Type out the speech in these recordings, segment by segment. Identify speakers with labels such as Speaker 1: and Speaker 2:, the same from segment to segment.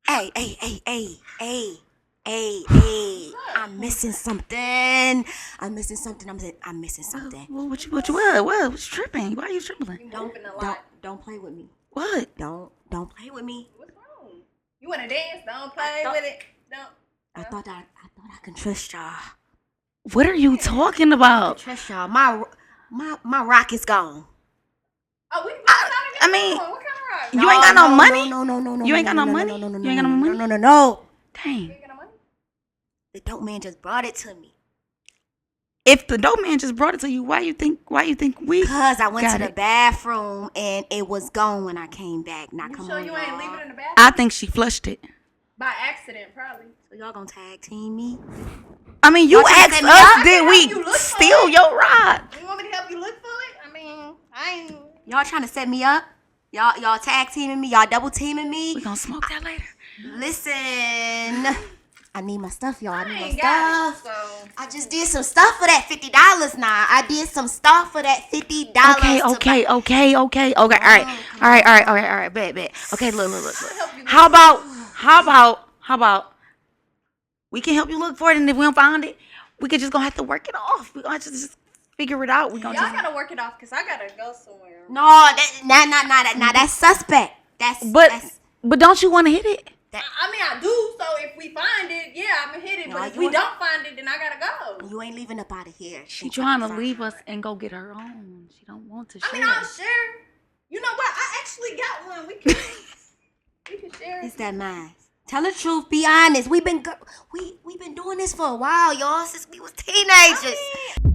Speaker 1: Hey. I'm missing something. I'm missing something.
Speaker 2: What you tripping? Why are you trembling?
Speaker 1: Don't play with me.
Speaker 2: What?
Speaker 1: Don't play with me.
Speaker 3: What's wrong? You want to dance? Don't play with it. Don't.
Speaker 1: I thought I can trust y'all.
Speaker 2: What are you talking about?
Speaker 1: Trust y'all. My rock is gone.
Speaker 3: Oh, what
Speaker 2: I mean,
Speaker 3: kind of rock?
Speaker 2: you ain't got no money?
Speaker 1: No.
Speaker 2: You ain't got no money?
Speaker 1: No.
Speaker 2: You ain't got no money?
Speaker 1: No.
Speaker 2: Dang.
Speaker 3: You ain't got no money?
Speaker 1: The dope man just brought it to me.
Speaker 2: If the dope man just brought it to you, why you think we
Speaker 1: Because I went
Speaker 2: got
Speaker 1: to the
Speaker 2: it?
Speaker 1: bathroom and it was gone when I came back. Now
Speaker 3: You
Speaker 1: come
Speaker 3: sure
Speaker 1: on,
Speaker 3: you
Speaker 1: y'all.
Speaker 3: ain't leave it in the bathroom?
Speaker 2: I think she flushed it.
Speaker 3: By accident, probably.
Speaker 1: So y'all gonna tag team me?
Speaker 2: I mean, you
Speaker 1: Y'all trying to
Speaker 2: asked
Speaker 1: set me
Speaker 2: us,
Speaker 1: up?
Speaker 2: did
Speaker 3: I
Speaker 2: we
Speaker 3: can help you look
Speaker 2: steal
Speaker 3: for it.
Speaker 2: your rod?
Speaker 3: You want me to help you look for it? I mean, I ain't.
Speaker 1: Y'all trying to set me up? Y'all tag teaming me? Y'all double teaming me?
Speaker 2: We gonna smoke that later.
Speaker 1: Listen, I need my stuff, y'all. I need my
Speaker 3: ain't got it,
Speaker 1: stuff.
Speaker 3: so.
Speaker 1: I just did some stuff for that $50 now. I did some stuff for that $50.
Speaker 2: Okay. All right. Bet. Okay, look.
Speaker 3: help you look
Speaker 2: How about we can help you look for it, and if we don't find it, we could just gonna have to work it off. We gonna have to just figure it out. We gonna
Speaker 3: Y'all
Speaker 2: just.
Speaker 3: gotta work it off because I gotta go somewhere.
Speaker 1: No, that's suspect.
Speaker 2: But don't you want to hit it?
Speaker 3: I mean, I do. So if we find it, yeah, I'm gonna hit it.
Speaker 1: No,
Speaker 3: But if
Speaker 1: you
Speaker 3: we
Speaker 1: ain't-
Speaker 3: don't find it, then I gotta go.
Speaker 1: You ain't leaving up out of here.
Speaker 2: She trying to leave us and go get her own. She don't want to share.
Speaker 3: I mean, I'll share. You know what? I actually got one. We can share.
Speaker 1: It's that mine. Tell the truth. Be honest. We've been doing this for a while, y'all, since we was teenagers.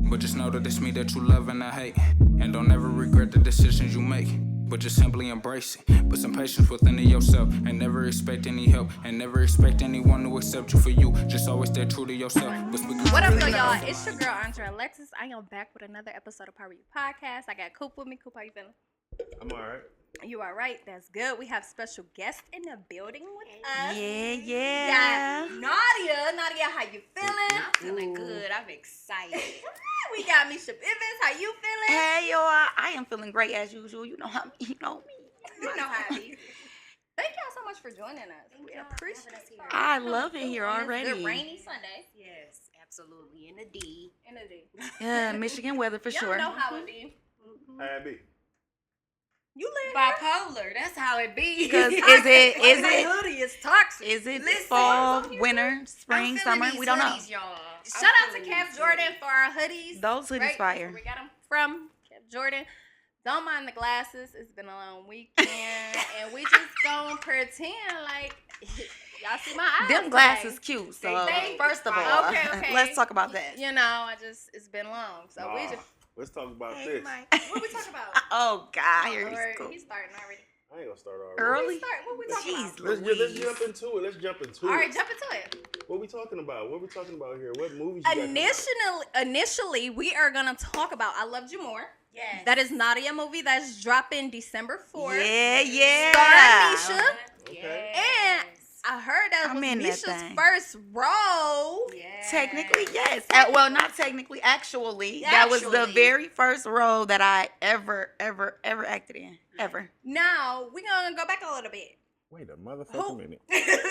Speaker 4: But just know that it's me that you love and I hate. And don't ever regret the decisions you make. But just simply embrace it. Put some patience within yourself. And never expect any help. And never expect anyone to accept you for you. Just always stay true to yourself.
Speaker 3: What up, though, y'all? It's your girl, Andre Alexis. I am back with another episode of Power You Podcast. I got Coop with me. Coop, how you feeling?
Speaker 5: I'm alright.
Speaker 3: You all right? That's good. We have special guests in the building with us.
Speaker 2: Yeah.
Speaker 3: Got Nadia. Nadia, how you feeling?
Speaker 1: I'm feeling good. I'm excited.
Speaker 3: We got Misha Bivings. How you feeling?
Speaker 2: Hey, y'all. I am feeling great as usual. You know me.
Speaker 3: You know how it is. Thank y'all so much for joining us. We appreciate it.
Speaker 2: I love it here
Speaker 3: On this
Speaker 2: already.
Speaker 3: good rainy Sunday.
Speaker 1: Yes, absolutely. In the D.
Speaker 3: In the day.
Speaker 2: Yeah, Michigan weather for
Speaker 3: Y'all
Speaker 2: sure.
Speaker 3: know how it be.
Speaker 5: Abby.
Speaker 3: You live
Speaker 1: Bipolar. That's how it be.
Speaker 2: Because
Speaker 3: My hoodie is toxic.
Speaker 2: is it
Speaker 1: Listen,
Speaker 2: fall,
Speaker 3: I'm
Speaker 2: winter, spring, summer? We don't know.
Speaker 3: Shout out to Kev Jordan for our hoodies.
Speaker 2: Those hoodies
Speaker 3: Right?
Speaker 2: fire.
Speaker 3: Where we got them from Kev Jordan. Don't mind the glasses. It's been a long weekend, and we just gonna pretend like y'all see my eyes.
Speaker 2: Them glasses cute. So
Speaker 3: They
Speaker 2: first of all,
Speaker 3: okay.
Speaker 2: let's talk about that.
Speaker 3: You know, it's been long, so we just.
Speaker 5: Let's talk about this.
Speaker 3: What we talking about?
Speaker 2: Oh God, here
Speaker 3: Lord,
Speaker 2: he's cool.
Speaker 3: he's starting already.
Speaker 5: I ain't gonna start already.
Speaker 2: Early.
Speaker 3: What we talking
Speaker 2: Jeez,
Speaker 3: about?
Speaker 5: Let's jump into it. Let's jump into
Speaker 3: All
Speaker 5: it.
Speaker 3: right, jump into it.
Speaker 5: What we talking about? What we talking about here? What movies you got coming out?
Speaker 3: Initially, we are gonna talk about "I Loved You More."
Speaker 1: Yes.
Speaker 3: That is Nadia movie that's dropping December 4th.
Speaker 2: Yeah.
Speaker 3: Starring Misha.
Speaker 5: Okay.
Speaker 3: And I heard that
Speaker 2: I'm
Speaker 3: was
Speaker 2: in that
Speaker 3: Misha's
Speaker 2: thing.
Speaker 3: first role.
Speaker 2: Technically, yes. Well, not technically. Actually, that was the very first role that I ever acted in. Ever.
Speaker 3: Now we're gonna go back a little bit.
Speaker 5: Wait a motherfucking minute.
Speaker 3: It's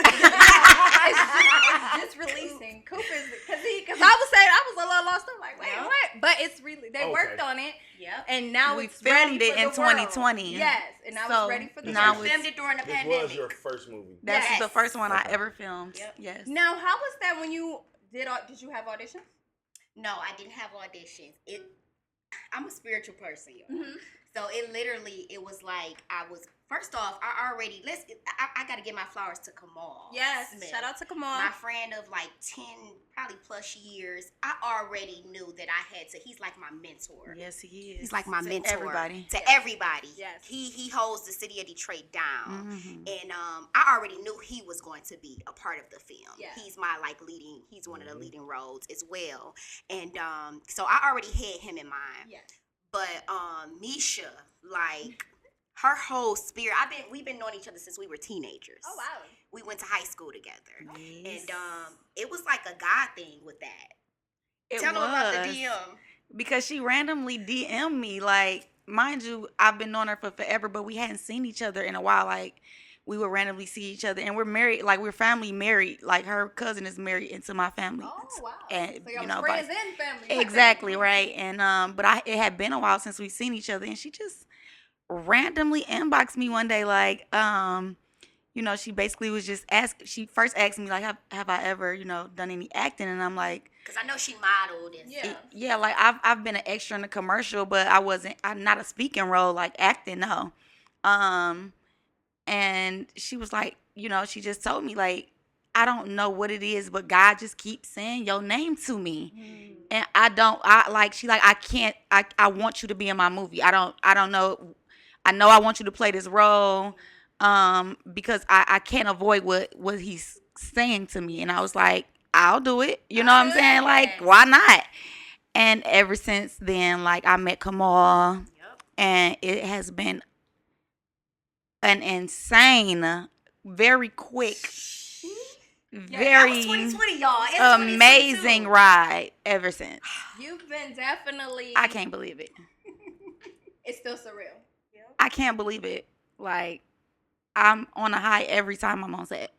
Speaker 3: just releasing. Cooper's because I was saying I was a little lost. I'm like, wait, what? But it's really they worked on it.
Speaker 1: Yep.
Speaker 3: And now
Speaker 2: We
Speaker 3: it's
Speaker 2: filmed
Speaker 3: ready
Speaker 2: it
Speaker 3: for
Speaker 2: in
Speaker 3: the world.
Speaker 2: 2020.
Speaker 3: Yes, and now
Speaker 2: So,
Speaker 3: it's ready for the
Speaker 2: now
Speaker 3: world.
Speaker 1: We filmed it during the
Speaker 5: This
Speaker 1: pandemic.
Speaker 5: was your first movie.
Speaker 2: That's
Speaker 1: Yes.
Speaker 2: the first one I
Speaker 5: Okay.
Speaker 2: ever filmed.
Speaker 1: Yep.
Speaker 2: Yes.
Speaker 3: Now, how was that when you did you have auditions?
Speaker 1: No, I didn't have auditions. I'm a spiritual person, y'all.
Speaker 3: Mm-hmm.
Speaker 1: So it was like I was first off. I got to give my flowers to Kamal.
Speaker 3: Yes,
Speaker 1: Smith.
Speaker 3: shout out to Kamal.
Speaker 1: My friend of like 10, probably plus years. I already knew that I had to. He's like my mentor.
Speaker 2: Yes, he is.
Speaker 1: He's like my
Speaker 2: To
Speaker 1: mentor.
Speaker 2: everybody.
Speaker 1: To everybody.
Speaker 3: Yes.
Speaker 1: He holds the city of Detroit down.
Speaker 2: Mhm.
Speaker 1: And I already knew he was going to be a part of the film.
Speaker 3: Yeah.
Speaker 1: He's my he's one of the leading roles as well. And so I already had him in mind.
Speaker 3: Yeah.
Speaker 1: But Misha, like her whole spirit, we've been knowing each other since we were teenagers.
Speaker 3: Oh wow.
Speaker 1: We went to high school together.
Speaker 2: Yes.
Speaker 1: And it was like a God thing with that.
Speaker 2: It
Speaker 1: Tell them about the
Speaker 2: was.
Speaker 1: DM.
Speaker 2: Because she randomly DM'd me, like, mind you, I've been knowing her for forever, but we hadn't seen each other in a while. Like, we would randomly see each other, and we're married, like we're family married. Like her cousin is married into my family.
Speaker 3: Oh wow!
Speaker 2: And
Speaker 3: So y'all friends and family.
Speaker 2: exactly right. And but it had been a while since we've seen each other, and she just randomly inboxed me one day, like she basically was just she first asked me like, have I ever done any acting, and I'm like,
Speaker 1: Because I know she modeled and
Speaker 2: yeah, like I've been an extra in a commercial, but I'm not a speaking role like acting, no. And she was like, she just told me like, I don't know what it is, but God just keeps saying your name to me. And I can't, I want you to be in my movie. I don't know. I know I want you to play this role, because I can't avoid what he's saying to me. And I was like, I'll do it. You know what I'm saying? Like, why not? And ever since then, like, I met Kamal, and it has been an insane, very quick, very
Speaker 1: 2020, y'all. It's
Speaker 2: amazing
Speaker 1: 2022.
Speaker 2: ride ever since.
Speaker 3: You've been definitely.
Speaker 2: I can't believe it.
Speaker 3: It's still surreal.
Speaker 2: I can't believe it. Like, I'm on a high every time I'm on set.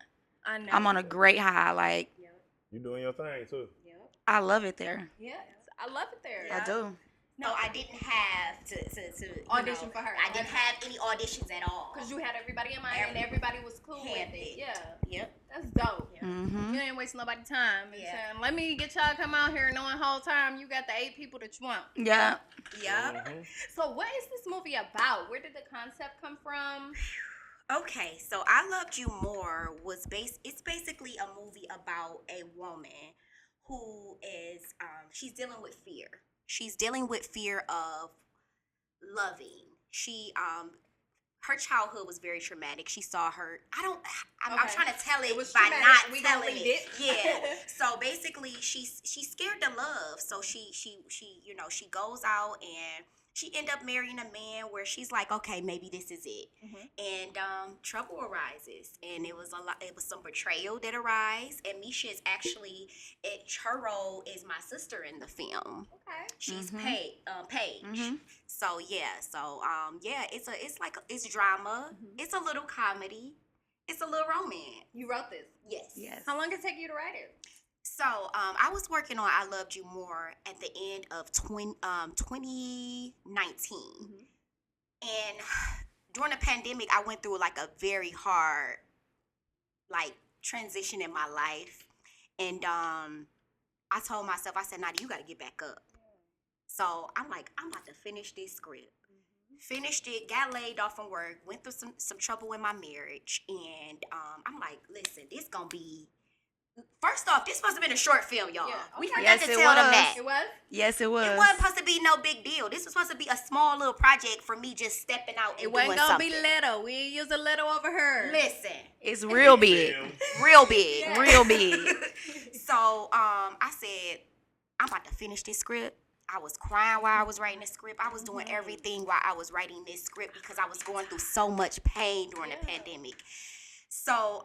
Speaker 3: I know.
Speaker 2: I'm on a great high. Like,
Speaker 5: You doing your thing too.
Speaker 2: I love it there.
Speaker 3: Yes, I love it there.
Speaker 2: I do.
Speaker 1: No, I didn't have to
Speaker 3: audition for her.
Speaker 1: I didn't have any auditions at all.
Speaker 3: Because you had everybody in mind and everybody was cool with it. Yeah.
Speaker 1: Yep.
Speaker 3: That's dope.
Speaker 2: Mm-hmm.
Speaker 3: You ain't wasting nobody's time. Yeah. Let me get y'all to come out here knowing the whole time you got the 8 people that you want.
Speaker 2: Yeah.
Speaker 1: Yeah.
Speaker 3: So what is this movie about? Where did the concept come from?
Speaker 1: Okay, so I Loved You More it's basically a movie about a woman who is she's dealing with fear. She's dealing with fear of loving. She her childhood was very traumatic. She saw her I'm trying to tell it by
Speaker 3: traumatic.
Speaker 1: not telling it. Yeah. So basically she's scared to love. So she goes out and she ended up marrying a man where she's like, okay, maybe this is it. And trouble arises, and it was some betrayal that arises. And Misha is actually, her role is my sister in the film.
Speaker 3: Okay.
Speaker 1: She's Paige. So it's drama. It's a little comedy. It's a little romance.
Speaker 3: You wrote this?
Speaker 1: Yes.
Speaker 3: How long did it take you to write it?
Speaker 1: So, I was working on I Loved You More at the end of 2019. And during the pandemic, I went through like a very hard transition in my life. And I told myself, I said, Nadia, you got to get back up. So I'm like, I'm about to finish this script. Finished it, got laid off from work, went through some trouble in my marriage. And I'm like, listen, this going to be... First off, this supposed to have been a short film, y'all. Yeah. We forgot to tell them that.
Speaker 3: It was?
Speaker 2: Yes, it was.
Speaker 1: It wasn't supposed to be no big deal. This was supposed to be a small little project for me just stepping out and doing something. It wasn't going to
Speaker 3: be little. We ain't use a little over her.
Speaker 1: Listen.
Speaker 2: It's real big.
Speaker 1: Real big.
Speaker 2: Yeah. Real big.
Speaker 1: So, I said, I'm about to finish this script. I was crying while I was writing this script. I was doing everything while I was writing this script because I was going through so much pain during the pandemic. So,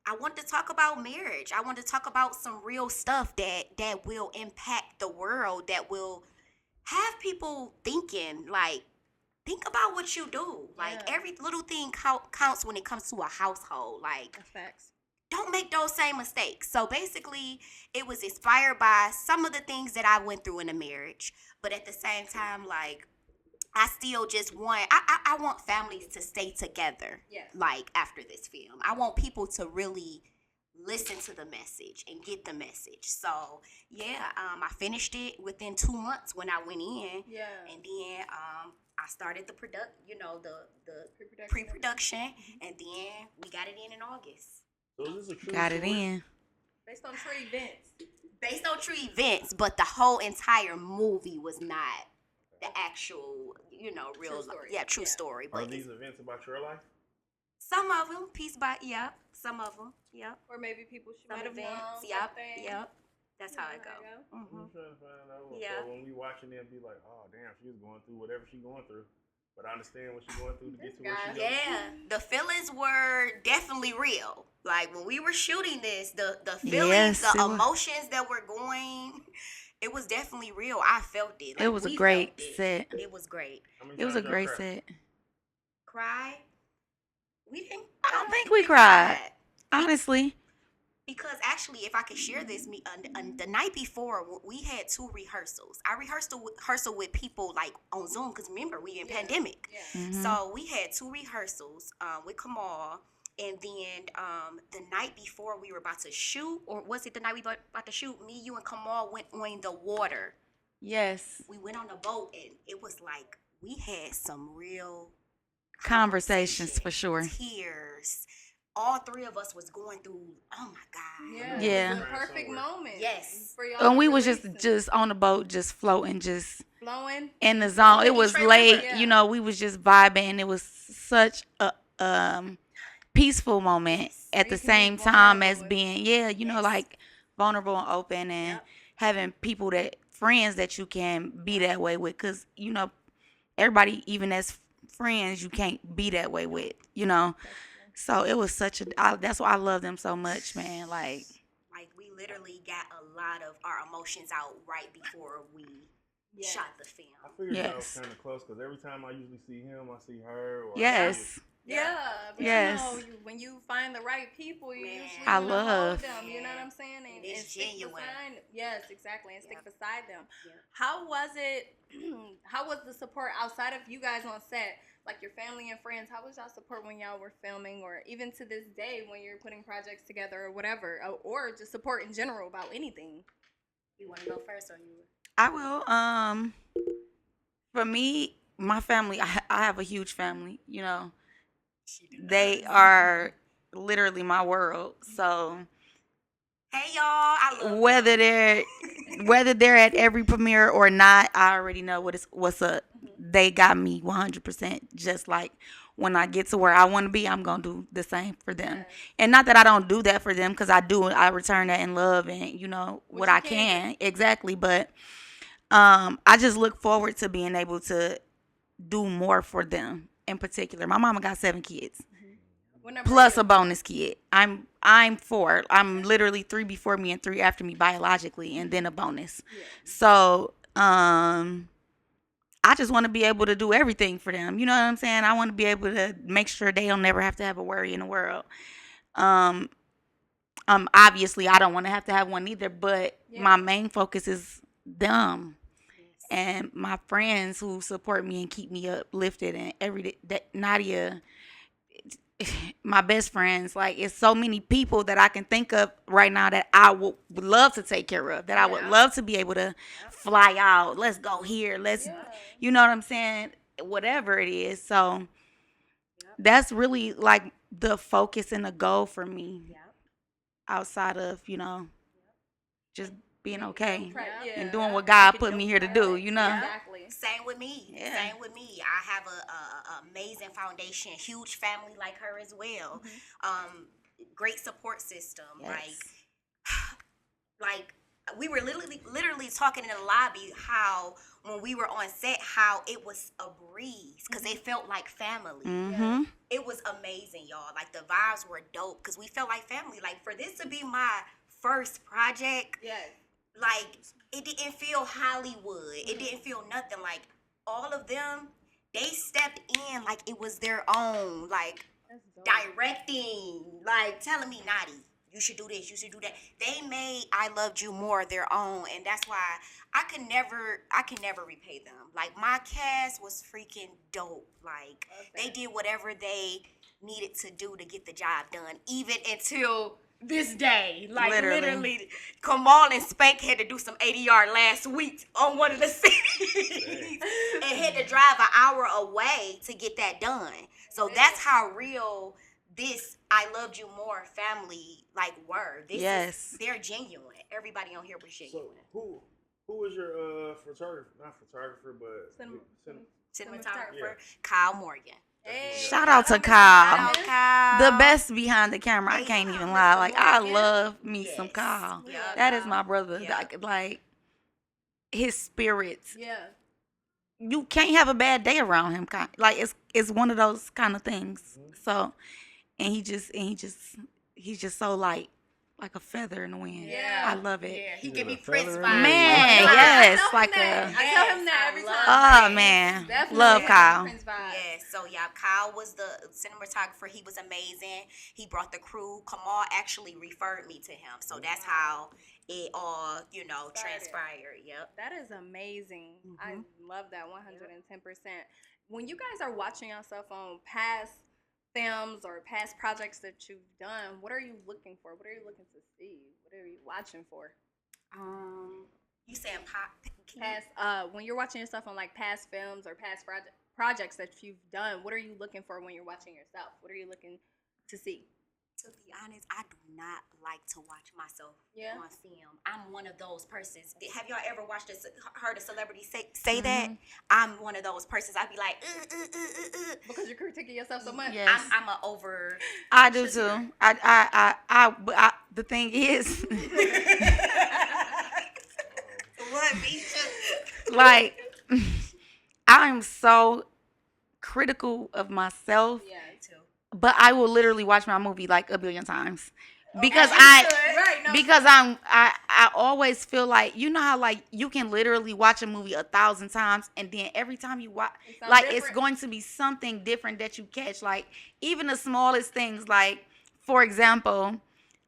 Speaker 1: I want to talk about marriage. I want to talk about some real stuff that will impact the world, that will have people thinking, like, think about what you do. Like, every little thing counts when it comes to a household. Like,
Speaker 3: that's facts.
Speaker 1: Don't make those same mistakes. So basically, it was inspired by some of the things that I went through in a marriage. But at the same time, like, I still just want, I want families to stay together, like, after this film. I want people to really listen to the message and get the message. So, I finished it within 2 months when I went in. Yeah. And then I started the pre-production, and then we got it in August.
Speaker 5: So is this a true
Speaker 2: got
Speaker 5: story?
Speaker 2: it in.
Speaker 3: Based on true events.
Speaker 1: Based on true events, but the whole entire movie was not the actual, real
Speaker 3: true story.
Speaker 1: True story. But
Speaker 5: Are these events about your life?
Speaker 1: Some of them, some of them,
Speaker 3: Or maybe people she
Speaker 1: some
Speaker 3: might have known.
Speaker 1: events, yep. That's how it goes.
Speaker 5: I'm trying to find out.
Speaker 1: Yeah.
Speaker 5: So when we watching them, be like, oh damn, she's going through whatever she's going through. But I understand what she's going through to get to where she goes.
Speaker 1: Yeah, the feelings were definitely real. Like when we were shooting this, the feelings, the emotions that were going, it was definitely real. I felt it. Like,
Speaker 2: it was a great set.
Speaker 1: It was great.
Speaker 2: It was a great set.
Speaker 1: Cry. We didn't.
Speaker 2: I don't think we cried. Honestly.
Speaker 1: Because actually, if I could share this, the night before we had 2 rehearsals. I rehearsal with people like on Zoom because remember we in pandemic.
Speaker 3: Yeah.
Speaker 2: Mm-hmm.
Speaker 1: So we had 2 rehearsals with Kamal, and then the night before we were about to shoot, or was it the night we were about to shoot? Me, you, and Kamal went on the water.
Speaker 2: Yes.
Speaker 1: We went on the boat, and it was like we had some real
Speaker 2: Conversations for sure.
Speaker 1: Tears. All 3 of us was going through. Oh my God.
Speaker 3: Yeah.
Speaker 2: Yeah.
Speaker 3: It was a perfect moment.
Speaker 1: Yes.
Speaker 3: For y'all.
Speaker 2: And we
Speaker 3: to
Speaker 2: was
Speaker 3: release it.
Speaker 2: just on the boat, just floating, just
Speaker 3: flowing
Speaker 2: in the zone. It was
Speaker 1: Trey
Speaker 2: late,
Speaker 1: River.
Speaker 3: Yeah.
Speaker 2: you know, we was just vibing. It was such a peaceful moment at
Speaker 3: You
Speaker 2: the
Speaker 3: can be
Speaker 2: same time as
Speaker 3: vulnerable.
Speaker 2: being, you know,
Speaker 1: Yes.
Speaker 2: like vulnerable and open, and having people friends that you can be that way with. Because, you know, everybody, even as friends, you can't be that way with, you know. So it was that's why I love them so much, man. Like
Speaker 1: we literally got a lot of our emotions out right before we shot the film.
Speaker 5: I figured that was
Speaker 2: Yes.
Speaker 5: kind of close because every time I usually see him, I see her. Or
Speaker 2: Yes.
Speaker 3: Yeah, but
Speaker 2: Yes.
Speaker 3: you know, when you find the right people, you
Speaker 1: Man.
Speaker 3: usually
Speaker 2: I
Speaker 3: wanna
Speaker 2: love-
Speaker 3: hold them. You know what I'm saying? And
Speaker 1: It's
Speaker 3: stick
Speaker 1: genuine.
Speaker 3: beside. Yes, exactly, and stick
Speaker 1: Yeah.
Speaker 3: beside them.
Speaker 1: Yeah.
Speaker 3: How was it? How was the support outside of you guys on set? Like your family and friends, how was y'all support when y'all were filming, or even to this day when you're putting projects together or whatever, or just support in general about anything?
Speaker 1: You want to go first, or you?
Speaker 2: I will. For me, my family, I have a huge family, you know. They are literally my world. So
Speaker 1: Hey y'all, I love
Speaker 2: whether they're at every premiere or not, I already know what's up. They got me 100%. Just like when I get to where I want to be, I'm gonna do the same for them. And not that I don't do that for them, because I do. I return that in love and, you know, what
Speaker 3: you
Speaker 2: I can. Exactly. But I just look forward to being able to do more for them. In particular, my mama got 7 kids. Plus a bonus kid. I'm 4. I'm literally 3 before me and 3 after me biologically, and then a bonus. So I just want to be able to do everything for them. You know what I'm saying? I want to be able to make sure they don't never have to have a worry in the world. Obviously I don't want to have one either, but my main focus is them. And my friends who support me and keep me uplifted, and every day, Nadia, my best friends, like, it's so many people that I can think of right now that I would love to take care of, that I would love to be able to fly out. Let's go here. You know what I'm saying? Whatever it is. So that's really like the focus and the goal for me outside of, you know, just being okay and doing what God put me here to do, you know?
Speaker 3: Exactly.
Speaker 1: Same with me.
Speaker 2: Yeah.
Speaker 1: Same with me. I have a amazing foundation, huge family like her as well. Great support system.
Speaker 2: Yes.
Speaker 1: Like we were literally talking in the lobby how when we were on set, how it was a breeze because it felt like family.
Speaker 2: Mm-hmm.
Speaker 1: It was amazing, y'all. Like the vibes were dope because we felt like family. Like for this to be my first project, like it didn't feel Hollywood. It didn't feel nothing. Like all of them, they stepped in like it was their own. Like directing, like telling me, Nadi, you should do this, you should do that. They made I Loved You More their own, and that's why I can never repay them. Like my cast was freaking dope. Like they did whatever they needed to do to get the job done, even until this day. Like literally Kamal and Spank had to do some ADR last week on one of the scenes and had to drive an hour away to get that done. So that's how real this I Loved You More family like were. They're genuine. Everybody on here was genuine.
Speaker 5: So who was your photographer? Not photographer, but
Speaker 1: Cinematographer, Kyle Morgan.
Speaker 2: Shout out to Kyle.
Speaker 1: Kyle.
Speaker 2: The best behind the camera. I can't even lie. Like, I love me some Kyle.
Speaker 1: Yeah,
Speaker 2: That is my brother.
Speaker 1: Yeah.
Speaker 2: Like his spirits.
Speaker 3: Yeah.
Speaker 2: You can't have a bad day around him. Like it's one of those kind of things. So, and he's just so light. like a feather in the wind.
Speaker 3: Yeah.
Speaker 2: I love it.
Speaker 1: Yeah, he
Speaker 5: You
Speaker 1: give
Speaker 5: got
Speaker 1: me
Speaker 5: a
Speaker 1: Prince
Speaker 5: feather
Speaker 1: vibes.
Speaker 5: in
Speaker 2: Man,
Speaker 5: your
Speaker 2: yes,
Speaker 3: I tell
Speaker 2: like
Speaker 3: him that.
Speaker 2: a.
Speaker 3: I tell him
Speaker 1: Yes,
Speaker 3: that
Speaker 1: I
Speaker 3: every
Speaker 1: love
Speaker 3: time.
Speaker 1: that.
Speaker 2: Oh man,
Speaker 3: Definitely
Speaker 2: love
Speaker 3: have
Speaker 2: Kyle.
Speaker 3: Prince vibes.
Speaker 1: Yes, so yeah, Kyle was the cinematographer. He was amazing. He brought the crew. Kamal actually referred me to him, so that's how it all,
Speaker 3: Started.
Speaker 1: transpired. Yep.
Speaker 3: That is amazing. I
Speaker 1: Mhm.
Speaker 3: love that 110%. When you guys are watching yourself on past films or past projects that you've done, what are you looking for? What are you looking to see? What are you watching for?
Speaker 1: You saying pop?
Speaker 3: Past, when you're watching yourself on like past films or past projects that you've done, what are you looking for when you're watching yourself? What are you looking to see?
Speaker 1: To be honest, I do not like to watch myself
Speaker 3: Yeah.
Speaker 1: on film. I'm one of those persons. Have y'all ever heard a celebrity say that? I'm one of those persons. I'd be like,
Speaker 3: Because you're critiquing yourself so much.
Speaker 2: Yes.
Speaker 1: I'm a over.
Speaker 2: I do too. But the thing is,
Speaker 1: What, Misha?
Speaker 2: like, I am so critical of myself,
Speaker 3: Yeah.
Speaker 1: Me too.
Speaker 2: but I will literally watch my movie like a billion times because
Speaker 3: Right, no,
Speaker 2: because I always feel like, you know how like you can literally watch a movie 1,000 times and then every time you watch,
Speaker 3: It's something
Speaker 2: like it's
Speaker 3: different.
Speaker 2: going to be something different that you catch, like even the smallest things, like for example,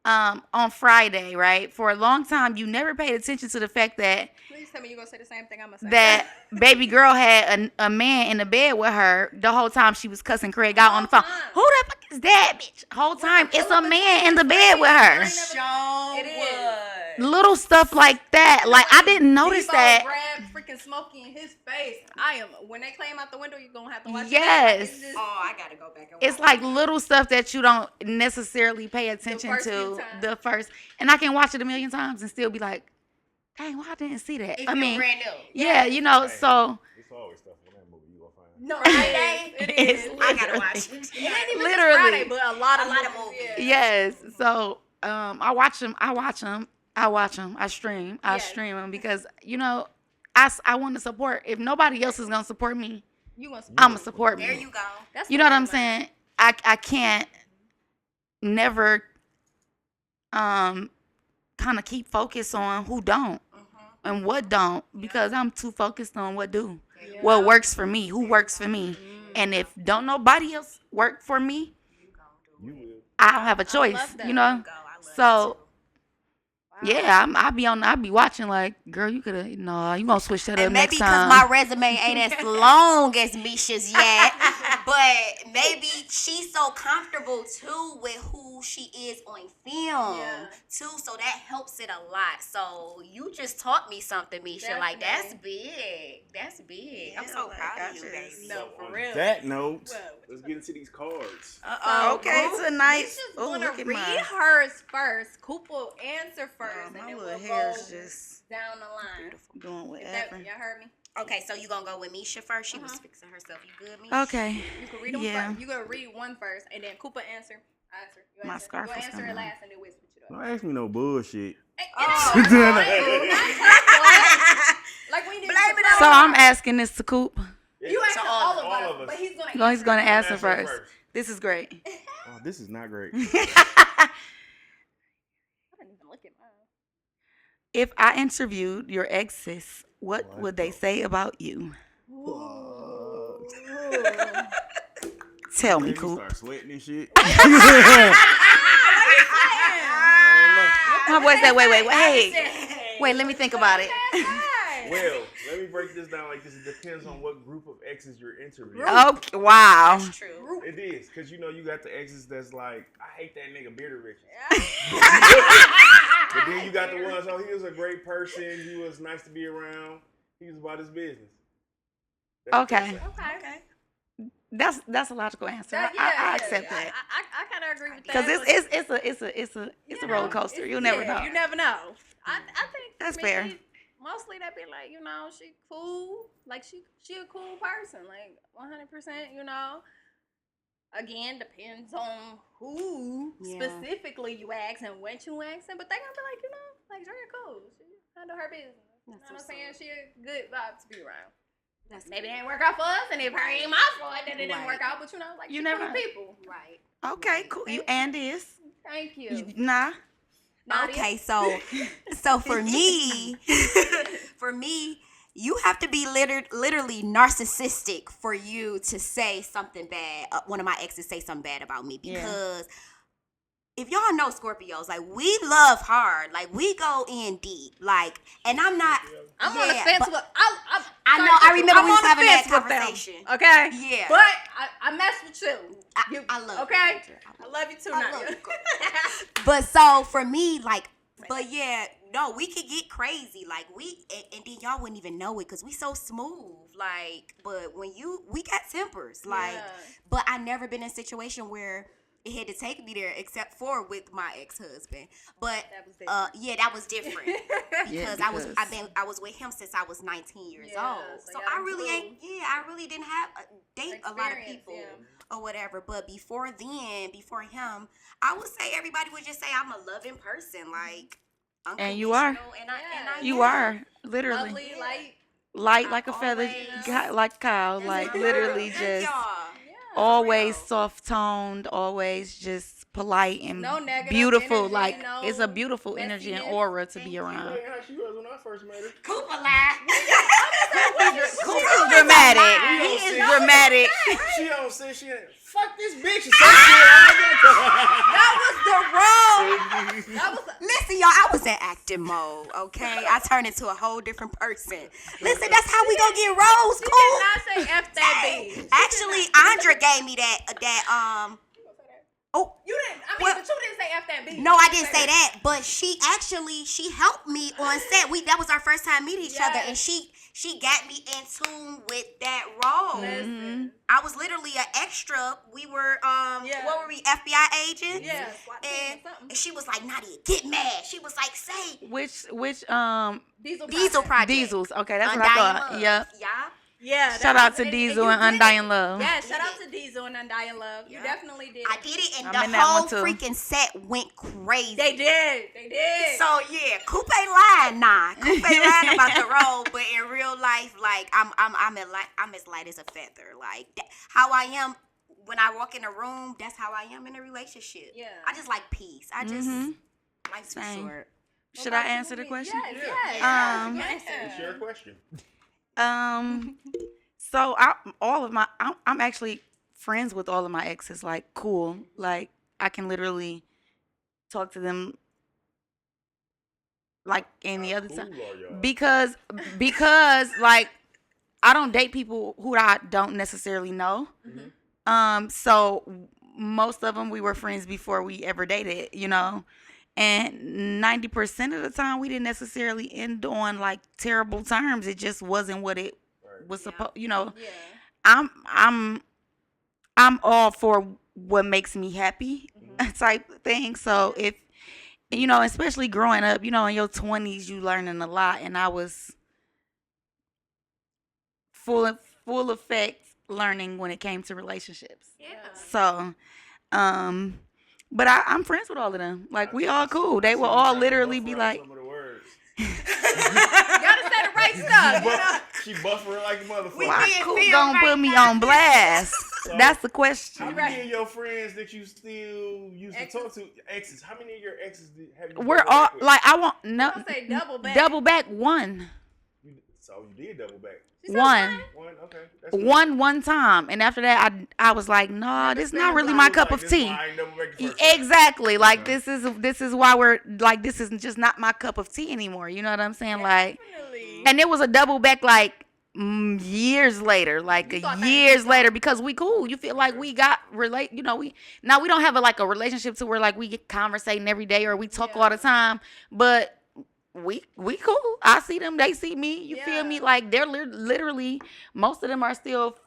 Speaker 2: on Friday, right, for a long time you never paid attention to the fact that
Speaker 3: Please tell me you're going to say the same thing I'm going to say.
Speaker 2: that baby girl had a man in the bed with her the whole time she was cussing Craig out on the phone.
Speaker 3: Whole time.
Speaker 2: Who the fuck is that bitch? Whole time it's a man in the bed with her.
Speaker 3: It is.
Speaker 2: Little stuff like that. Like I didn't notice
Speaker 3: Debo
Speaker 2: that.
Speaker 3: grabbed freaking Smokey in his face. When they claim out the window, you're going to have to watch it.
Speaker 2: Yes.
Speaker 3: It's just,
Speaker 1: Oh, I gotta go back and watch
Speaker 2: It's like little stuff that you don't necessarily pay attention
Speaker 3: first few
Speaker 2: to
Speaker 3: times.
Speaker 2: the first, and I can watch it a million times and still be like, dang, why I didn't see that?
Speaker 1: If
Speaker 2: I
Speaker 1: you're
Speaker 2: mean,
Speaker 1: brand new.
Speaker 2: yeah, you know,
Speaker 5: Hey.
Speaker 2: so
Speaker 5: It's always stuff in that movie you gonna find.
Speaker 3: no,
Speaker 1: Friday?
Speaker 3: it
Speaker 2: It's
Speaker 3: is.
Speaker 1: I gotta watch it.
Speaker 3: It ain't even
Speaker 2: Literally.
Speaker 3: just Friday, but a lot of
Speaker 1: movies.
Speaker 3: Yeah.
Speaker 2: yes. So I watch them. I stream
Speaker 3: Yes.
Speaker 2: them because I want to support. If nobody else is gonna support me,
Speaker 3: You want
Speaker 2: I'ma support
Speaker 1: There
Speaker 2: me.
Speaker 1: you go.
Speaker 3: That's
Speaker 2: You know what I'm saying? I can't never kind of keep focused on who don't and what don't, because I'm too focused on what do.
Speaker 3: Yeah.
Speaker 2: What works for me, who works for me. And if don't nobody else work for me,
Speaker 5: You will.
Speaker 2: I don't have a
Speaker 3: I
Speaker 2: choice,
Speaker 3: love that.
Speaker 2: you know?
Speaker 1: Go. I love
Speaker 2: So
Speaker 1: that too.
Speaker 2: yeah, I be watching like, girl, you coulda, no, you gonna switch that up
Speaker 1: And maybe
Speaker 2: next
Speaker 1: because
Speaker 2: time.
Speaker 1: my resume ain't as long as Misha's yet, but maybe she's so comfortable too with who she is on film too, so that helps it a lot. So you just taught me something, Misha. Like that's big. That's big. I'm so proud of you, baby.
Speaker 3: No,
Speaker 5: So
Speaker 3: for
Speaker 5: on
Speaker 3: real.
Speaker 5: that note,
Speaker 3: What
Speaker 5: let's get into these cards.
Speaker 2: Okay, tonight.
Speaker 3: Misha's
Speaker 2: Oh,
Speaker 3: gonna
Speaker 2: look at
Speaker 3: read
Speaker 2: mine.
Speaker 3: hers first. Cooper will answer first,
Speaker 2: Oh,
Speaker 3: and
Speaker 2: my
Speaker 3: then
Speaker 2: little
Speaker 3: we'll
Speaker 2: hair
Speaker 3: go
Speaker 2: is just
Speaker 3: down the line.
Speaker 2: doing
Speaker 3: Is that,
Speaker 2: whatever.
Speaker 3: y'all heard me?
Speaker 1: Okay, so you gonna go with Misha first? She was fixing herself. You good, Misha?
Speaker 2: Okay.
Speaker 3: You can read them
Speaker 2: Yeah.
Speaker 3: first. You gotta read one first, and then Cooper answer. I answer. You
Speaker 2: My
Speaker 3: answer.
Speaker 2: scarf
Speaker 3: You
Speaker 2: is
Speaker 3: answer
Speaker 2: coming
Speaker 3: it
Speaker 2: off.
Speaker 3: last, and then we'll switch it up.
Speaker 5: Don't ask me no bullshit.
Speaker 3: Like when you
Speaker 1: Blame it on
Speaker 2: So I'm asking this to Coop.
Speaker 3: You asked
Speaker 1: So
Speaker 3: all of
Speaker 5: all
Speaker 3: us,
Speaker 5: of us.
Speaker 3: but he's gonna.
Speaker 2: No, he's gonna answer
Speaker 5: Answer
Speaker 2: first. This is great.
Speaker 5: Oh, this is not great.
Speaker 3: I didn't even look at mine.
Speaker 2: If I interviewed your exes, what would they say about you? Tell me,
Speaker 5: Man, you
Speaker 2: Coop.
Speaker 5: start sweating and shit.
Speaker 2: My boy said, wait, let me think about it.
Speaker 5: Well, let me break this down like this. It depends on what group of exes you're interviewing.
Speaker 2: Okay, wow.
Speaker 1: That's true.
Speaker 5: It is, because you got the exes that's like, I hate that nigga bitter Richard. But then you got the ones, oh, he was a great person. He was nice to be around. He was about his business.
Speaker 2: Okay.
Speaker 3: Okay.
Speaker 2: That's a logical answer. I accept that.
Speaker 3: I kind of agree with that.
Speaker 2: Because it's a roller coaster. You'll never know.
Speaker 3: You never know. I think
Speaker 2: That's
Speaker 3: for
Speaker 2: fair.
Speaker 3: me, mostly that be like, she cool. Like she a cool person. Like 100%. Again, depends on who specifically you ask and what you asking. But they gonna be like, like Drea cool. She handle her business. You know what I'm saying? She a good vibe to be around. Maybe it didn't work out for us, and it probably ain't my fault that it didn't work out. But
Speaker 2: You
Speaker 3: she
Speaker 2: never
Speaker 3: cool
Speaker 2: know.
Speaker 3: people.
Speaker 1: Right.
Speaker 2: Okay, cool. You and this.
Speaker 3: Thank you.
Speaker 2: Nah.
Speaker 3: Nadia?
Speaker 1: Okay, so for me, for me, you have to be literally narcissistic for you to say something bad. One of my exes say something bad about me because if y'all know Scorpios, like we love hard, like we go in deep, like, and I'm not.
Speaker 3: I'm on the fence with.
Speaker 1: I know. I remember we was having that
Speaker 3: with them,
Speaker 1: conversation.
Speaker 3: okay.
Speaker 1: Yeah.
Speaker 3: But I mess with you.
Speaker 1: I love
Speaker 3: okay.
Speaker 1: you.
Speaker 3: I love you too,
Speaker 1: I love
Speaker 3: Nadia.
Speaker 1: you. But so for me, like, but yeah, no, we could get crazy, like and then y'all wouldn't even know it because we so smooth, like. But when we got tempers, like.
Speaker 3: Yeah.
Speaker 1: But I never been in a situation where it had to take me there, except for with my ex-husband. But that was different because I was with him since I was 19 years old. So I really didn't have date a lot of people or whatever. But before him, I would say everybody would just say I'm a loving person, like.
Speaker 2: And you are. You are literally
Speaker 3: lovely,
Speaker 2: light like a feather, like Kyle, like literally just. Always soft toned, always just polite and beautiful.
Speaker 3: Energy,
Speaker 2: like it's a beautiful energy and aura to be around.
Speaker 5: She was when I first met her.
Speaker 1: Cooper lied.
Speaker 2: Cooper's dramatic. He is dramatic.
Speaker 5: She don't say she ain't. Fuck this bitch.
Speaker 1: That was the role. Listen, y'all, I was in acting mode, okay? I turned into a whole different person. Listen, that's how we gonna get roles,
Speaker 3: She
Speaker 1: cool?
Speaker 3: did not say F that bitch.
Speaker 1: Actually, Andra gave me that. Oh,
Speaker 3: You didn't. I mean, but you didn't say F that bitch.
Speaker 1: no, I didn't say that. But she helped me on set. That was our first time meeting each other, and she got me in tune with that role. I was literally an extra. We were what were we, FBI agents?
Speaker 3: Yeah.
Speaker 1: And she was like, Nadia, get mad. She was like, say
Speaker 2: Which
Speaker 1: Diesel Project.
Speaker 2: Diesels. Okay, that's
Speaker 1: Undying
Speaker 2: what I thought.
Speaker 1: Love.
Speaker 2: Yep.
Speaker 1: Yeah.
Speaker 3: Yeah.
Speaker 2: Shout out to Diesel and Undying Love.
Speaker 3: Yeah, shout out to Diesel and Undying Love. You definitely did.
Speaker 1: I did it, and
Speaker 2: I'm in
Speaker 1: the
Speaker 2: that
Speaker 1: whole
Speaker 2: one, too.
Speaker 1: freaking set went crazy.
Speaker 3: They did.
Speaker 1: So yeah, Coupe lying, nah. Coupe lying about the role, but in real life, like I'm as light as a feather. Like how I am when I walk in a room, that's how I am in a relationship.
Speaker 3: Yeah.
Speaker 1: I just like peace. I just life's too
Speaker 2: Same.
Speaker 1: short.
Speaker 2: Should I answer the question?
Speaker 3: Yes.
Speaker 5: It's your question.
Speaker 2: So I'm actually friends with all of my exes. Like, cool. Like, I can literally talk to them like any other time because like I don't date people who I don't necessarily know. So most of them we were friends before we ever dated, you know. And 90% of the time, we didn't necessarily end on like terrible terms. It just wasn't what it was supposed. You know, I'm all for what makes me happy, type thing. So if you know, especially growing up, you know, in your 20s, you learning a lot, and I was full effect learning when it came to relationships. So, but I'm friends with all of them. Like, we all cool. They will all literally be like,
Speaker 5: Some of the words.
Speaker 3: You gotta say the right stuff.
Speaker 5: She buffering like a motherfucker.
Speaker 2: why cool gonna put me on blast? That's the
Speaker 5: How
Speaker 2: question.
Speaker 5: many of your friends that you still used to talk to, exes, how many of your exes have you
Speaker 2: We're
Speaker 5: double
Speaker 2: all
Speaker 5: back with?
Speaker 2: like, I want no
Speaker 3: Don't say double back.
Speaker 2: one.
Speaker 5: So you did double back.
Speaker 2: One.
Speaker 5: One, okay. That's good.
Speaker 2: One time, and after that, I was like, nah, this is not really my cup of
Speaker 5: This is
Speaker 2: tea.
Speaker 5: why I ain't double back the first time.
Speaker 2: Exactly. Like, this is why we're like, this is just not my cup of tea anymore. You know what I'm saying? Like, and it was a double back like years later, because we cool. You feel like we got you know, we don't have a relationship to where like we get conversating every day or we talk all the time, but we cool. I see them, they see me. You feel me? Like, they're literally, most of them are still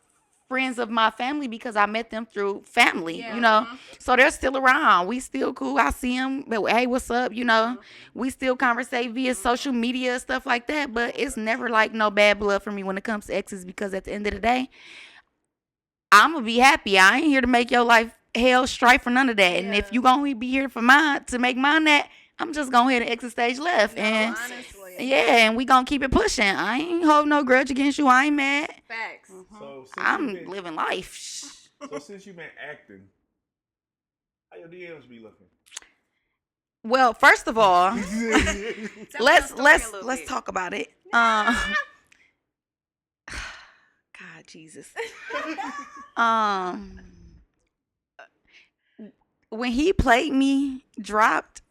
Speaker 2: friends of my family because I met them through family, you know. So they're still around. We still cool. I see them, but hey, what's up? You know, we still conversate via social media, stuff like that. But it's never like no bad blood for me when it comes to exes, because at the end of the day, I'm gonna be happy. I ain't here to make your life hell, strife, or none of that. And if you gonna be here for to make mine that, I'm just gonna hit an exit stage left. And and we gonna keep it pushing. I ain't hold no grudge against you. I ain't mad.
Speaker 3: Facts.
Speaker 5: So
Speaker 2: I'm living life.
Speaker 5: So since you've been acting, how your DMs be looking?
Speaker 2: Well, first of all,
Speaker 1: Tell me your
Speaker 2: let's
Speaker 1: story
Speaker 2: let's
Speaker 1: a little
Speaker 2: let's
Speaker 1: bit.
Speaker 2: talk about it. God, Jesus. Um, when he played me, dropped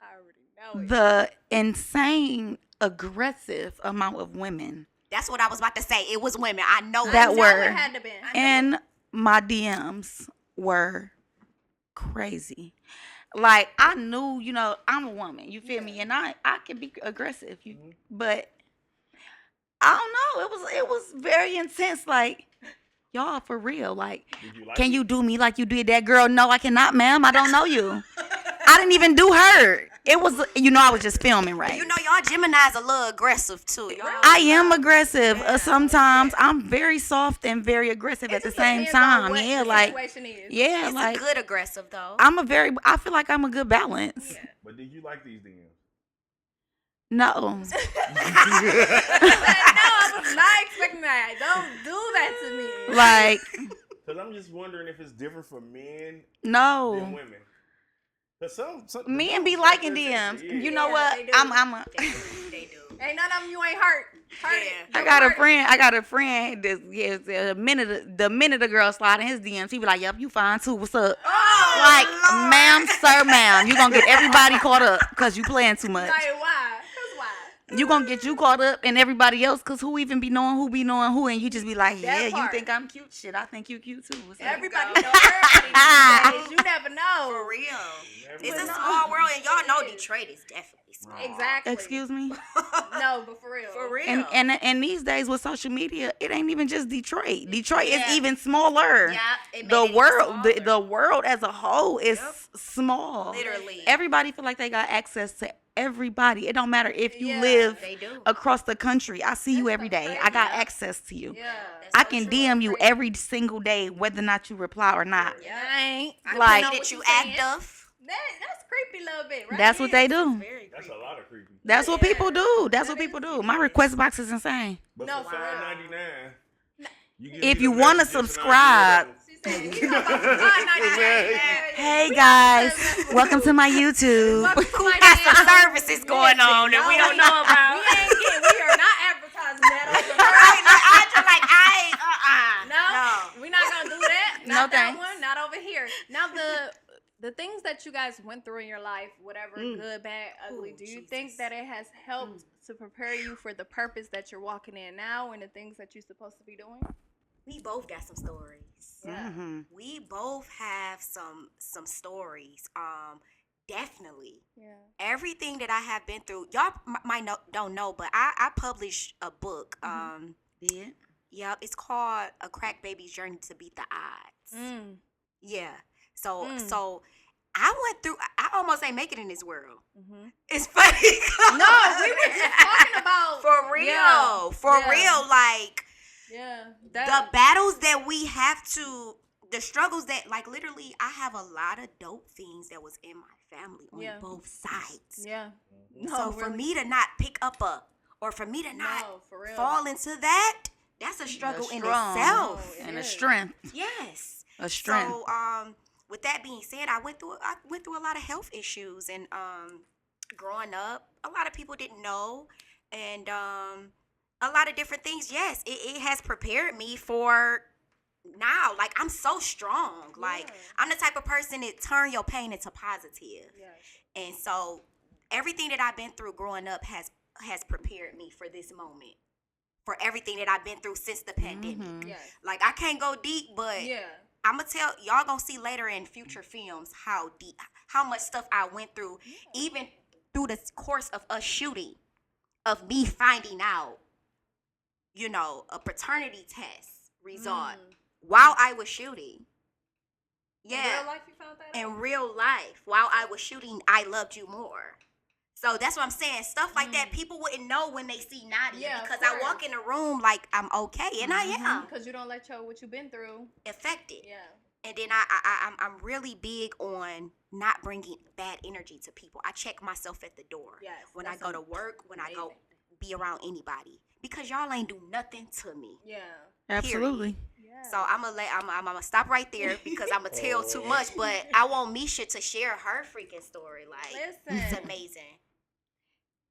Speaker 3: I already know it.
Speaker 2: the insane aggressive amount of women
Speaker 1: That's what I was about to say. It was women. I know
Speaker 2: that
Speaker 3: I know
Speaker 2: were
Speaker 3: it had to be.
Speaker 2: in my DMs were crazy. Like, I knew, I'm a woman, you feel me, and I can be aggressive, but I don't know. It was very intense. Like, y'all, for real. Like,
Speaker 5: Did you like
Speaker 2: can
Speaker 5: it?
Speaker 2: you do me like you did that girl? No, I cannot, ma'am. I don't know you. I didn't even do her. It was, I was just filming, right?
Speaker 1: You know, y'all Gemini's a little aggressive too. Y'all.
Speaker 2: I am aggressive. Sometimes I'm very soft and very aggressive
Speaker 3: It
Speaker 2: at the
Speaker 3: just
Speaker 2: same
Speaker 3: depends on
Speaker 2: time.
Speaker 3: what
Speaker 2: Yeah,
Speaker 3: the
Speaker 2: like,
Speaker 3: situation is.
Speaker 2: yeah,
Speaker 1: It's
Speaker 2: like
Speaker 1: a good aggressive though.
Speaker 2: I feel like I'm a good balance.
Speaker 5: But did you like these DMs?
Speaker 2: No.
Speaker 3: No, I was not expecting that. Don't do that to me.
Speaker 2: Like,
Speaker 5: Because I'm just wondering if it's different for men than
Speaker 2: no.
Speaker 5: women. Because some
Speaker 2: Men be
Speaker 5: dudes
Speaker 2: liking
Speaker 5: like their
Speaker 2: DMs.
Speaker 5: attention,
Speaker 2: You
Speaker 5: yeah.
Speaker 2: know what?
Speaker 3: they do.
Speaker 2: I'm a
Speaker 1: They do.
Speaker 3: Ain't none of them you ain't hurt. Hurt it.
Speaker 1: Yeah.
Speaker 2: I got a friend that the minute the girl slide in his DMs, he be like, "Yep, you fine too. What's up?" Like,
Speaker 1: Lord.
Speaker 2: ma'am, sir, ma'am, you gonna get everybody caught up because you playing too much.
Speaker 3: Like, why? Cause why?
Speaker 2: You gonna get you caught up and everybody else because who even be knowing who, and you just be like,
Speaker 3: That
Speaker 2: yeah, you
Speaker 3: part.
Speaker 2: think I'm cute? Shit, I think you cute too. What's up?
Speaker 3: Everybody know everybody these days. You never know.
Speaker 1: For real.
Speaker 5: Never
Speaker 1: It's a
Speaker 5: know.
Speaker 1: small world, and y'all know
Speaker 3: It is.
Speaker 1: Detroit is definitely small.
Speaker 3: Exactly.
Speaker 2: Excuse me.
Speaker 3: No, but for real.
Speaker 1: For real.
Speaker 2: And these days with social media, it ain't even just Detroit. Detroit
Speaker 1: Yeah.
Speaker 2: is even smaller.
Speaker 1: Yeah, it made
Speaker 2: The
Speaker 1: it even
Speaker 2: world,
Speaker 1: smaller.
Speaker 2: the world as a whole is
Speaker 1: Yep.
Speaker 2: small.
Speaker 1: Literally.
Speaker 2: Everybody feel like they got access to everybody. It don't matter if you
Speaker 3: Yeah,
Speaker 2: live
Speaker 1: They do.
Speaker 2: across the country. I see you
Speaker 3: That's
Speaker 2: every
Speaker 3: so
Speaker 2: day.
Speaker 3: crazy.
Speaker 2: I got
Speaker 1: Yeah.
Speaker 2: access to you.
Speaker 3: Yeah.
Speaker 1: That's
Speaker 2: I
Speaker 1: so
Speaker 2: can
Speaker 1: true.
Speaker 2: DM you
Speaker 3: Crazy.
Speaker 2: every single day, whether or not you reply or not.
Speaker 1: Yeah.
Speaker 3: I ain't.
Speaker 1: I
Speaker 2: Like-
Speaker 1: see
Speaker 3: Depending on
Speaker 1: that
Speaker 3: what
Speaker 1: you
Speaker 3: saying.
Speaker 1: active.
Speaker 3: That's creepy a little bit, right?
Speaker 2: That's what they do.
Speaker 1: Very
Speaker 5: That's a
Speaker 1: creepy.
Speaker 5: lot of creepy.
Speaker 2: That's what
Speaker 3: Yeah.
Speaker 2: people do. That's
Speaker 3: That
Speaker 2: what people
Speaker 3: is-
Speaker 2: do. My request box is insane.
Speaker 5: But
Speaker 3: No,
Speaker 5: for
Speaker 3: for real.
Speaker 5: $5.99, you give
Speaker 2: If
Speaker 5: me
Speaker 2: you
Speaker 5: the
Speaker 2: wanna
Speaker 5: messages and I
Speaker 2: subscribe.
Speaker 5: do
Speaker 3: She said, "You talking about some $5.99."
Speaker 2: Hey guys, welcome to my YouTube.
Speaker 1: Who got some services going on that we don't know about?
Speaker 3: We are not advertising that over here.
Speaker 1: Right, like, I just like
Speaker 3: No, we're not gonna do that.
Speaker 2: No
Speaker 3: Not that
Speaker 2: thanks.
Speaker 3: one. Not over here. Now the things that you guys went through in your life, whatever, good, bad, ugly,
Speaker 1: Ooh,
Speaker 3: do you
Speaker 1: Jesus.
Speaker 3: think that it has helped to prepare you for the purpose that you're walking in now and the things that you're supposed to be doing?
Speaker 1: We both got some stories.
Speaker 3: Yeah.
Speaker 2: Mhm.
Speaker 1: We both have some stories. Definitely.
Speaker 3: Yeah.
Speaker 1: Everything that I have been through, y'all might don't know, but I published a book.
Speaker 2: Yeah.
Speaker 1: Yep, it's called A Crack Baby's Journey to Beat the Odds.
Speaker 3: Mm.
Speaker 1: Yeah. So
Speaker 3: Mm.
Speaker 1: so I went through. I almost ain't make it in this world.
Speaker 3: Mm-hmm.
Speaker 1: It's funny.
Speaker 3: No, we were just talking about
Speaker 1: for real.
Speaker 3: Yeah.
Speaker 1: For
Speaker 3: Yeah.
Speaker 1: real. Like
Speaker 3: Yeah.
Speaker 1: the battles that we have to, the struggles that, like, literally, I have a lot of dope things that was in my family on
Speaker 3: Yeah.
Speaker 1: both sides.
Speaker 3: Yeah. No,
Speaker 1: So for
Speaker 3: really.
Speaker 1: me to not pick up or for me to not
Speaker 3: No, for real.
Speaker 1: fall into that, that's a struggle in
Speaker 2: strong.
Speaker 1: itself.
Speaker 3: No,
Speaker 2: And a
Speaker 3: is.
Speaker 2: strength.
Speaker 1: Yes.
Speaker 2: A strength.
Speaker 1: So, with that being said, I went through a lot of health issues, and growing up, a lot of people didn't know, and a lot of different things. Yes, it has prepared me for now. Like, I'm so strong. Like,
Speaker 3: Yeah.
Speaker 1: I'm the type of person that turn your pain into positive,
Speaker 3: Yes.
Speaker 1: and so everything that I've been through growing up has prepared me for this moment, for everything that I've been through since the pandemic.
Speaker 2: Mhm.
Speaker 3: Yes.
Speaker 1: Like, I can't go deep, but
Speaker 3: Yeah.
Speaker 1: I'm gonna tell y'all, gonna see later in future films how deep, how much stuff I went through, even through the course of us shooting, of me finding out, a paternity test result while I was shooting.
Speaker 3: In real
Speaker 1: Yeah,
Speaker 3: life, you found that out?
Speaker 1: in real life, while I was shooting, I Loved You More. So that's what I'm saying. Stuff like that, people wouldn't know when they see Nadia,
Speaker 3: Yeah, of
Speaker 1: because I walk
Speaker 3: course.
Speaker 1: in the room like I'm okay, and I am
Speaker 3: Because you don't let what you've been through.
Speaker 1: affected.
Speaker 3: Yeah.
Speaker 1: And then I'm really big on not bringing bad energy to people. I check myself at the door
Speaker 3: Yes,
Speaker 1: when I
Speaker 3: that's
Speaker 1: go to work, when I go
Speaker 3: amazing.
Speaker 1: be around anybody, because y'all ain't do nothing to me.
Speaker 3: Yeah.
Speaker 2: Absolutely.
Speaker 3: Yeah.
Speaker 1: So I'm gonna stop right there because I'm gonna tell too much. But I want Misha to share her freaking story. Like,
Speaker 3: Listen.
Speaker 1: it's amazing.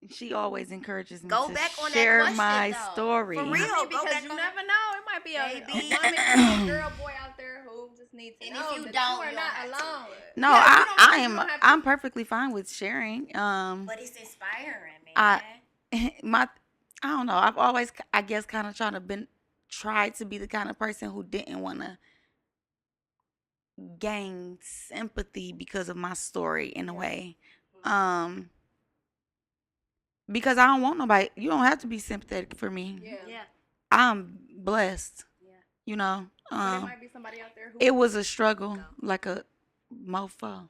Speaker 2: She always encourages me
Speaker 1: Go
Speaker 2: to
Speaker 1: back on that
Speaker 2: share
Speaker 1: question,
Speaker 2: my
Speaker 1: though.
Speaker 2: story.
Speaker 1: For real.
Speaker 3: I mean,
Speaker 1: Go
Speaker 3: because
Speaker 1: back
Speaker 3: you
Speaker 1: on
Speaker 3: never
Speaker 1: that.
Speaker 3: know. It might be a
Speaker 1: Baby.
Speaker 3: woman, girl, boy out there who just needs to
Speaker 1: And
Speaker 3: know
Speaker 1: if you
Speaker 3: that
Speaker 1: don't,
Speaker 3: you are
Speaker 1: you
Speaker 3: not
Speaker 1: don't have to.
Speaker 3: alone.
Speaker 2: No,
Speaker 3: Yeah, you don't
Speaker 2: I
Speaker 3: have- you
Speaker 2: am.
Speaker 3: don't have to.
Speaker 2: I'm perfectly fine with sharing.
Speaker 1: But it's inspiring, man.
Speaker 2: My, I don't know. I've always, I guess, kind of tried to be the kind of person who didn't want to gain sympathy because of my story in a way. Because I don't want nobody. You don't have to be sympathetic for me.
Speaker 3: Yeah.
Speaker 2: I'm blessed.
Speaker 3: Yeah.
Speaker 2: You know.
Speaker 3: But it might be somebody out there who.
Speaker 2: It was a struggle, like a mofo,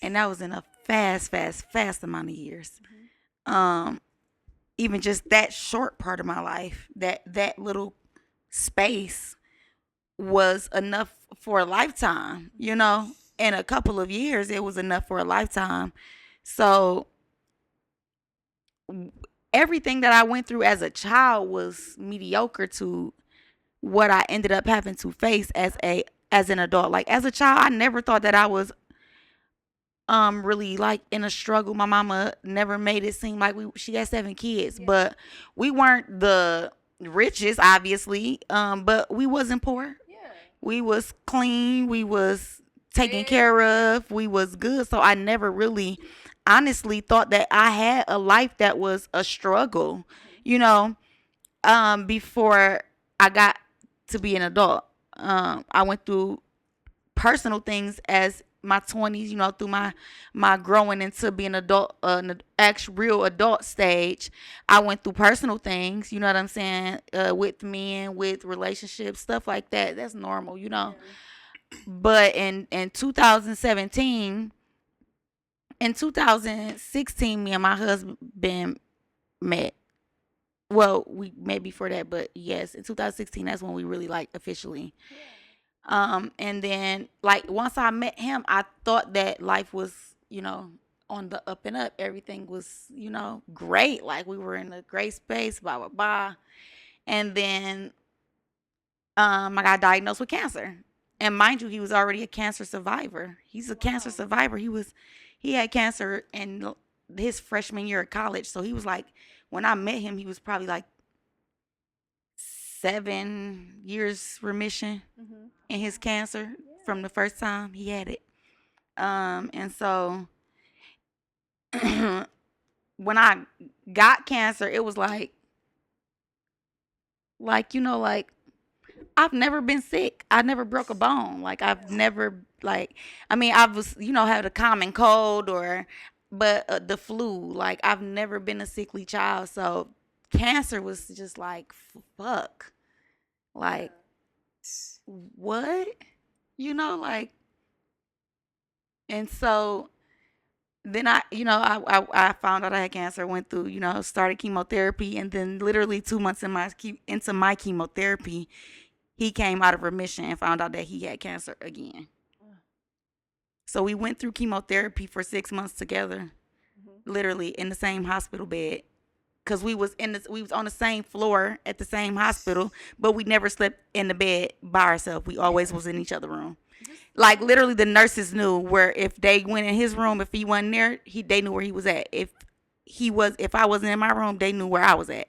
Speaker 2: and that was in a fast amount of years. Even just that short part of my life, that little space was enough for a lifetime, you know. In a couple of years, it was enough for a lifetime. So everything that I went through as a child was mediocre to what I ended up having to face as an adult. Like, as a child, I never thought that I was really like in a struggle. My mama never made it seem like she had 7 kids, but we weren't the richest, obviously, but we wasn't poor. We was clean, we was taken care of, we was good. So I never really honestly thought that I had a life that was a struggle, you know. Before I got to be an adult, I went through personal things as my 20s, you know, through my growing into being adult, an actual real adult stage. I went through personal things, you know what I'm saying, with men, with relationships, stuff like that. That's normal, you know. But in 2016, me and my husband met. Well, we met before that, but yes, in 2016, that's when we really like officially. And then, like, once I met him, I thought that life was, you know, on the up and up. Everything was, you know, great. Like, we were in a great space, blah, blah, blah. And then I got diagnosed with cancer. And mind you, he was already a cancer survivor. He's a cancer survivor. He had cancer in his freshman year of college. So he was like, when I met him, he was probably like 7 years remission in his cancer from the first time he had it. And so when I got cancer, it was like, you know, like, I've never been sick. I never broke a bone. Like, I've never, like, I mean, I was, you know, had a common cold but the flu. Like, I've never been a sickly child. So cancer was just like, fuck. Like, what? You know, like, and so then I found out I had cancer, went through, you know, started chemotherapy, and then literally 2 months into my chemotherapy, he came out of remission and found out that he had cancer again. So we went through chemotherapy for 6 months together, literally in the same hospital bed. Cause we was on the same floor at the same hospital, but we never slept in the bed by ourselves. We always was in each other's room. Like, literally, the nurses knew where, if they went in his room, if he wasn't there, they knew where he was at. If I wasn't in my room, they knew where I was at.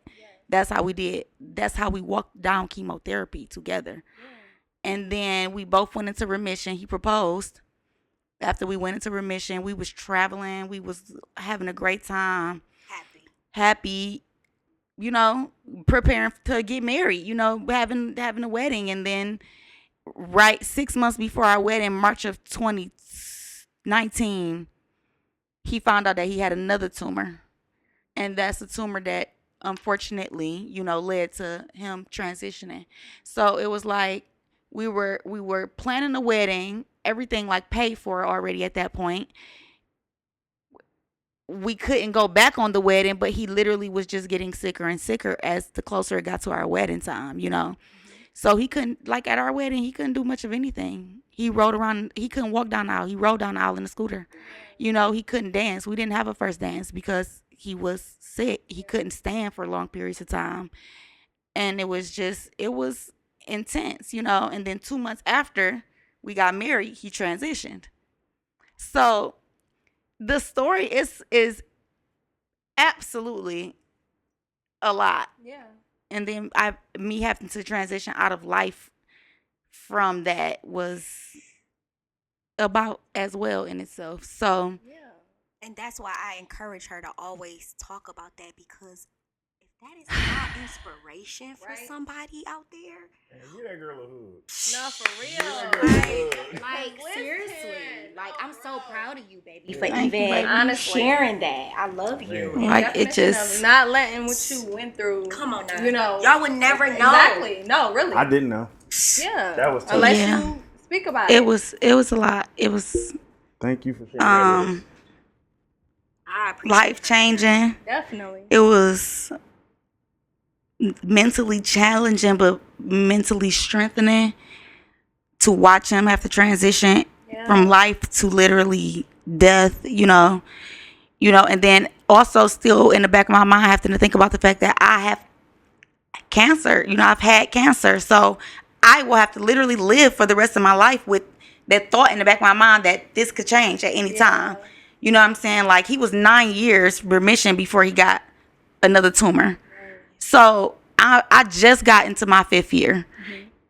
Speaker 2: That's how we did. That's how we walked down chemotherapy together. And then we both went into remission. He proposed. After we went into remission, we was traveling. We was having a great time. Happy, you know, preparing to get married, you know, having a wedding. And then right 6 months before our wedding, March of 2019, he found out that he had another tumor. And that's a tumor that, unfortunately, you know, led to him transitioning. So it was like we were planning a wedding, everything like paid for already at that point. We couldn't go back on the wedding, but he literally was just getting sicker and sicker as the closer it got to our wedding time, you know. So he couldn't, like, at our wedding, he couldn't do much of anything. He rode around, he couldn't walk down the aisle. He rode down the aisle in a scooter. You know, he couldn't dance. We didn't have a first dance because he was sick. He couldn't stand for long periods of time. And it was intense, you know. And then 2 months after we got married, he transitioned. So the story is absolutely a lot.
Speaker 3: Yeah.
Speaker 2: And then me having to transition out of life from that was about as well in itself. So
Speaker 3: Yeah.
Speaker 1: And that's why I encourage her to always talk about that, because if that is not inspiration for
Speaker 3: Right.
Speaker 1: somebody out there,
Speaker 5: Man, give that girl a hug.
Speaker 3: No, for real.
Speaker 1: like
Speaker 3: Listen.
Speaker 1: seriously, like I'm so
Speaker 3: No,
Speaker 1: proud of you, baby, for
Speaker 2: Thank you,
Speaker 1: even
Speaker 2: baby.
Speaker 3: Honestly.
Speaker 1: sharing that. I love you.
Speaker 5: Man.
Speaker 2: like it
Speaker 3: Definition
Speaker 2: just
Speaker 3: of not letting what you went through.
Speaker 1: Come on now,
Speaker 3: You know,
Speaker 1: y'all would never know.
Speaker 3: Exactly. No, really.
Speaker 5: I didn't know.
Speaker 3: Yeah.
Speaker 5: That was tough.
Speaker 3: Unless
Speaker 2: Yeah.
Speaker 3: you speak about it.
Speaker 2: it was a lot. It was
Speaker 5: Thank you for sharing that with us.
Speaker 1: I appreciate
Speaker 2: life changing.
Speaker 3: Definitely.
Speaker 2: It was mentally challenging, but mentally strengthening to watch him have to transition
Speaker 3: Yeah.
Speaker 2: from life to literally death, you know, and then also still in the back of my mind having to think about the fact that I have cancer. You know, I've had cancer. So I will have to literally live for the rest of my life with that thought in the back of my mind that this could change at any time. You know what I'm saying? Like, he was 9 years remission before he got another tumor. So I just got into my 5th year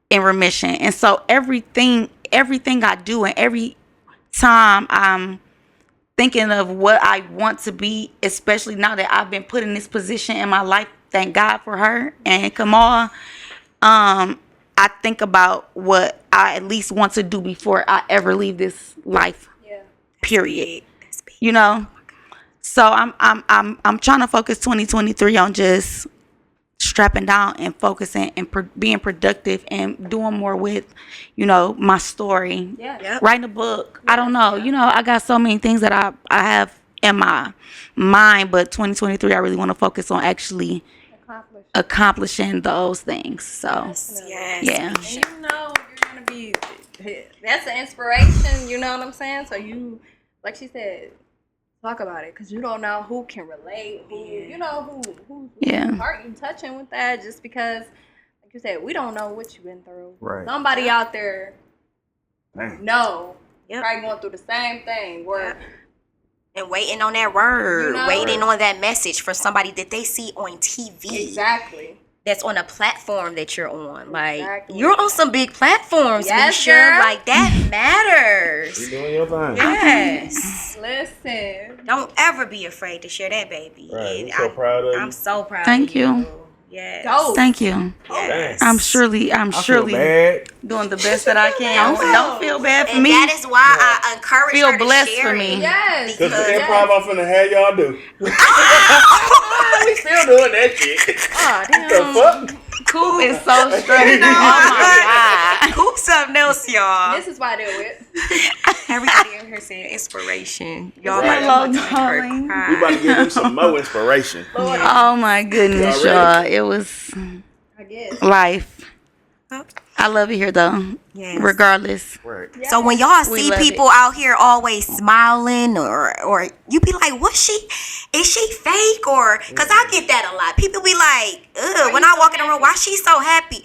Speaker 2: in remission. And so everything I do, and every time I'm thinking of what I want to be, especially now that I've been put in this position in my life, thank God for her and Kamal, I think about what I at least want to do before I ever leave this life.
Speaker 3: Yeah.
Speaker 1: That's
Speaker 2: Period.
Speaker 1: big.
Speaker 2: You know, so I'm trying to focus 2023 on just strapping down and focusing and being productive and doing more with, you know, my story.
Speaker 3: Yeah.
Speaker 1: Yep.
Speaker 2: Writing a book. I don't know. You know, I got so many things that I have in my mind, but 2023 I really want to focus on actually accomplishing those things. So
Speaker 1: Yes.
Speaker 2: yeah.
Speaker 3: And you know you're gonna be. That's an inspiration. You know what I'm saying? So you, like she said, talk about it, because you don't know who can relate. Who you know who
Speaker 2: Yeah.
Speaker 3: heart you touching with that. Just because, like you said, we don't know what you've been through.
Speaker 5: Right.
Speaker 3: Somebody out there
Speaker 5: Dang.
Speaker 3: know
Speaker 1: Yep.
Speaker 3: probably going through the same thing. Where
Speaker 1: And waiting on that word,
Speaker 3: You know?
Speaker 1: waiting on that message for somebody that they see on TV.
Speaker 3: exactly.
Speaker 1: That's on a platform that you're on. Like,
Speaker 3: Exactly.
Speaker 1: you're on some big platforms,
Speaker 3: Yes,
Speaker 1: Misha.
Speaker 3: girl.
Speaker 1: Like, that matters.
Speaker 5: You're doing your thing.
Speaker 1: Yes.
Speaker 3: Listen.
Speaker 1: Don't ever be afraid to share that, baby.
Speaker 5: Right.
Speaker 1: And
Speaker 5: We're so proud of you.
Speaker 1: I'm so proud
Speaker 2: Thank
Speaker 1: of
Speaker 2: you.
Speaker 1: Yes.
Speaker 3: Dope.
Speaker 2: Thank you.
Speaker 1: Yes.
Speaker 2: I'm surely
Speaker 5: I feel bad.
Speaker 2: doing the best that I can. Don't feel bad for
Speaker 1: And
Speaker 2: me.
Speaker 1: that is why I encourage
Speaker 2: Feel
Speaker 1: her to
Speaker 2: blessed
Speaker 1: share
Speaker 2: for
Speaker 1: it.
Speaker 2: me.
Speaker 3: Yes.
Speaker 5: Because the
Speaker 1: Because-
Speaker 5: improv I'm finna have y'all do. We still doing that shit.
Speaker 3: Oh,
Speaker 5: What the fuck?
Speaker 2: Coop is so straight. Oh my God.
Speaker 1: Who's something else, y'all?
Speaker 3: This is why I do it.
Speaker 1: Everybody in here saying inspiration. Y'all
Speaker 5: Right.
Speaker 1: about to
Speaker 2: Hello,
Speaker 1: make her
Speaker 2: darling.
Speaker 1: cry.
Speaker 5: We about to give him some more inspiration.
Speaker 3: Lord,
Speaker 2: Oh my goodness,
Speaker 5: Y'all
Speaker 2: y'all.
Speaker 5: ready?
Speaker 2: It was
Speaker 3: I guess.
Speaker 2: life.
Speaker 1: Oh.
Speaker 2: I love it here though.
Speaker 1: Yes.
Speaker 2: Regardless.
Speaker 5: Right.
Speaker 1: So when y'all
Speaker 2: We
Speaker 1: see
Speaker 2: love
Speaker 1: people out here always smiling, or you be like, is she fake? Or, cause I get that a lot. People be like, ugh, when
Speaker 3: you
Speaker 1: I
Speaker 3: so
Speaker 1: walk in the room,
Speaker 3: happy?
Speaker 1: why she so happy?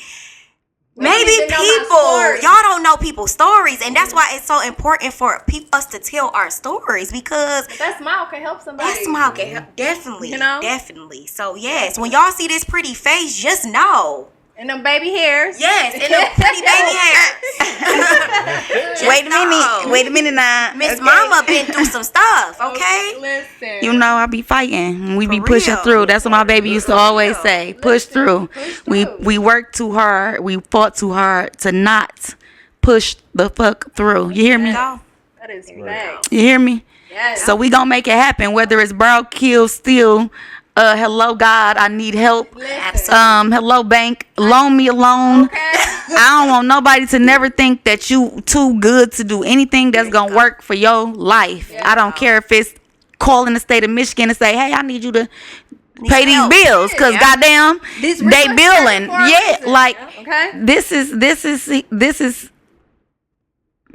Speaker 3: Maybe
Speaker 1: Maybe
Speaker 3: they know my
Speaker 1: people,
Speaker 3: story.
Speaker 1: y'all don't know people's stories, and that's why it's so important for us to tell our stories, because
Speaker 3: That smile can help somebody.
Speaker 1: that smile can help, definitely,
Speaker 3: You know?
Speaker 1: definitely. So yes, when y'all see this pretty face, just know.
Speaker 3: And them baby hairs.
Speaker 1: Yes, and the pretty baby hair.
Speaker 2: Wait a minute now.
Speaker 1: Miss Mama been through some stuff, okay?
Speaker 3: Listen.
Speaker 2: You know I be fighting. We be
Speaker 1: For
Speaker 2: pushing
Speaker 1: real.
Speaker 2: through. That's what my baby used to always say. Push through.
Speaker 3: push
Speaker 2: We
Speaker 3: through.
Speaker 2: worked too hard. We fought too hard to not push the fuck through. You hear me?
Speaker 1: Go.
Speaker 3: That is fact.
Speaker 2: You hear me?
Speaker 3: Yes.
Speaker 2: So we gonna make it happen. Whether it's brown, kill, steal. Hello God, I need help.
Speaker 3: Listen.
Speaker 2: Hello bank, loan me a loan.
Speaker 3: Okay.
Speaker 2: I don't want nobody to never think that you too good to do anything that's gonna work for your life. I don't care if it's calling the state of Michigan and say, hey, I need you to pay these
Speaker 1: help.
Speaker 2: bills, cause goddamn,
Speaker 3: These
Speaker 2: they
Speaker 3: requests
Speaker 2: billing.
Speaker 3: for a
Speaker 2: Yeah,
Speaker 3: reason.
Speaker 2: like
Speaker 3: Okay.
Speaker 2: this is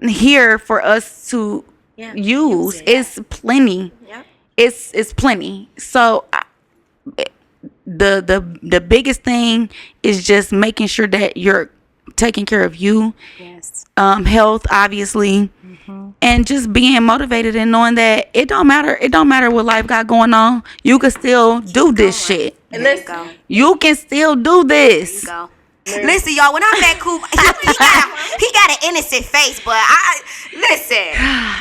Speaker 2: here for us to
Speaker 1: Yeah.
Speaker 2: use. It's plenty.
Speaker 1: Yep.
Speaker 2: It's plenty. So the biggest thing is just making sure that you're taking care of you,
Speaker 1: Yes.
Speaker 2: health, obviously, and just being motivated and knowing that it don't matter what life got going on, you can still do this shit.
Speaker 3: And
Speaker 1: There you
Speaker 3: listen,
Speaker 1: go.
Speaker 2: You can still do this.
Speaker 1: Go. Listen, y'all. When I met Coop, he got an innocent face, but listen.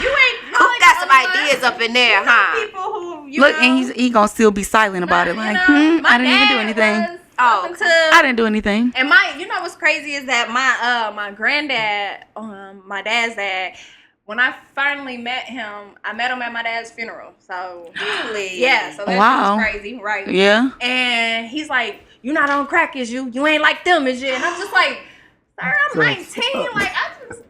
Speaker 3: you ain't
Speaker 1: Coop got some ideas up in there, huh?
Speaker 3: People who you
Speaker 2: Look,
Speaker 3: know,
Speaker 2: and he gonna still be silent about it.
Speaker 3: you
Speaker 2: Like,
Speaker 3: know, my
Speaker 2: I didn't even do
Speaker 3: dad
Speaker 2: anything.
Speaker 3: was
Speaker 1: Oh,
Speaker 3: up
Speaker 1: okay.
Speaker 3: until-
Speaker 2: I didn't do anything.
Speaker 3: And you know what's crazy is that my granddad, my dad's dad, when I finally met him, I met him at my dad's funeral. So
Speaker 1: Really?
Speaker 3: yeah, so that
Speaker 2: Wow.
Speaker 3: was crazy, right?
Speaker 2: Yeah.
Speaker 3: And he's like, "You not on crack, is you? You ain't like them, is you?" And I'm just like, "Sir, I'm 19. Like